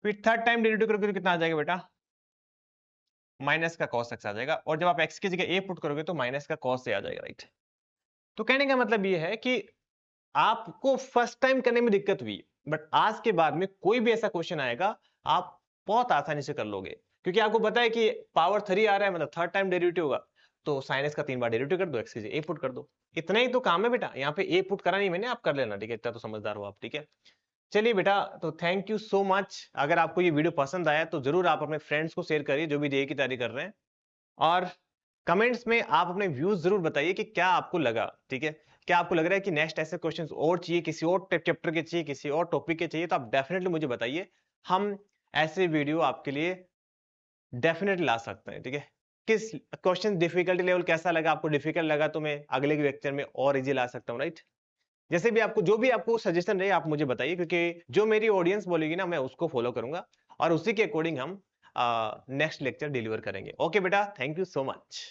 फिर थर्ड टाइम डेरिवेटिव करोगे तो कितना आ जाएगा बेटा, माइनस का cos x आ जाएगा। और जब आप x की जगह a पुट करोगे तो माइनस का cos a आ जाएगा, राइट। तो कहने का मतलब ये है कि आपको फर्स्ट टाइम करने में दिक्कत हुई, बट आज के बाद में कोई भी ऐसा क्वेश्चन आएगा आप बहुत आसानी से कर लोगे, क्योंकि आपको पता है कि पावर 3 आ रहा है, मतलब थर्ड टाइम डेरिवेटिव होगा, तो साइन एक्स का 3 बार डेरिवेटिव कर दो, एक्स की जगह ए पुट कर दो। इतना ही तो काम है बेटा, यहाँ पे ए पुट करा नहीं मैंने, आप कर लेना, ठीक है, इतना तो समझदार हो आप, ठीक है। चलिए बेटा, तो थैंक यू सो मच। अगर आपको ये वीडियो पसंद आया तो जरूर आप अपने फ्रेंड्स को शेयर करिए जो भी जेईई की तैयारी कर रहे हैं, और कमेंट्स में आप अपने व्यूज जरूर बताइए कि क्या आपको लगा, ठीक है। क्या आपको लग रहा है कि नेक्स्ट ऐसे क्वेश्चंस और चाहिए, किसी और चैप्टर के चाहिए, किसी और टॉपिक के चाहिए, तो आप डेफिनेटली मुझे बताइए, हम ऐसे वीडियो आपके लिए डेफिनेटली ला सकते हैं, ठीक है। किस क्वेश्चन डिफिकल्टी लेवल कैसा लगा, आपको डिफिकल्ट लगा तो मैं अगले लेक्चर में और इजी ला सकता हूँ, राइट। जैसे भी आपको जो भी आपको सजेशन रहे आप मुझे बताइए, क्योंकि जो मेरी ऑडियंस बोलेगी ना मैं उसको फॉलो करूंगा, और उसी के अकॉर्डिंग हम नेक्स्ट लेक्चर डिलीवर करेंगे। ओके बेटा, थैंक यू सो मच।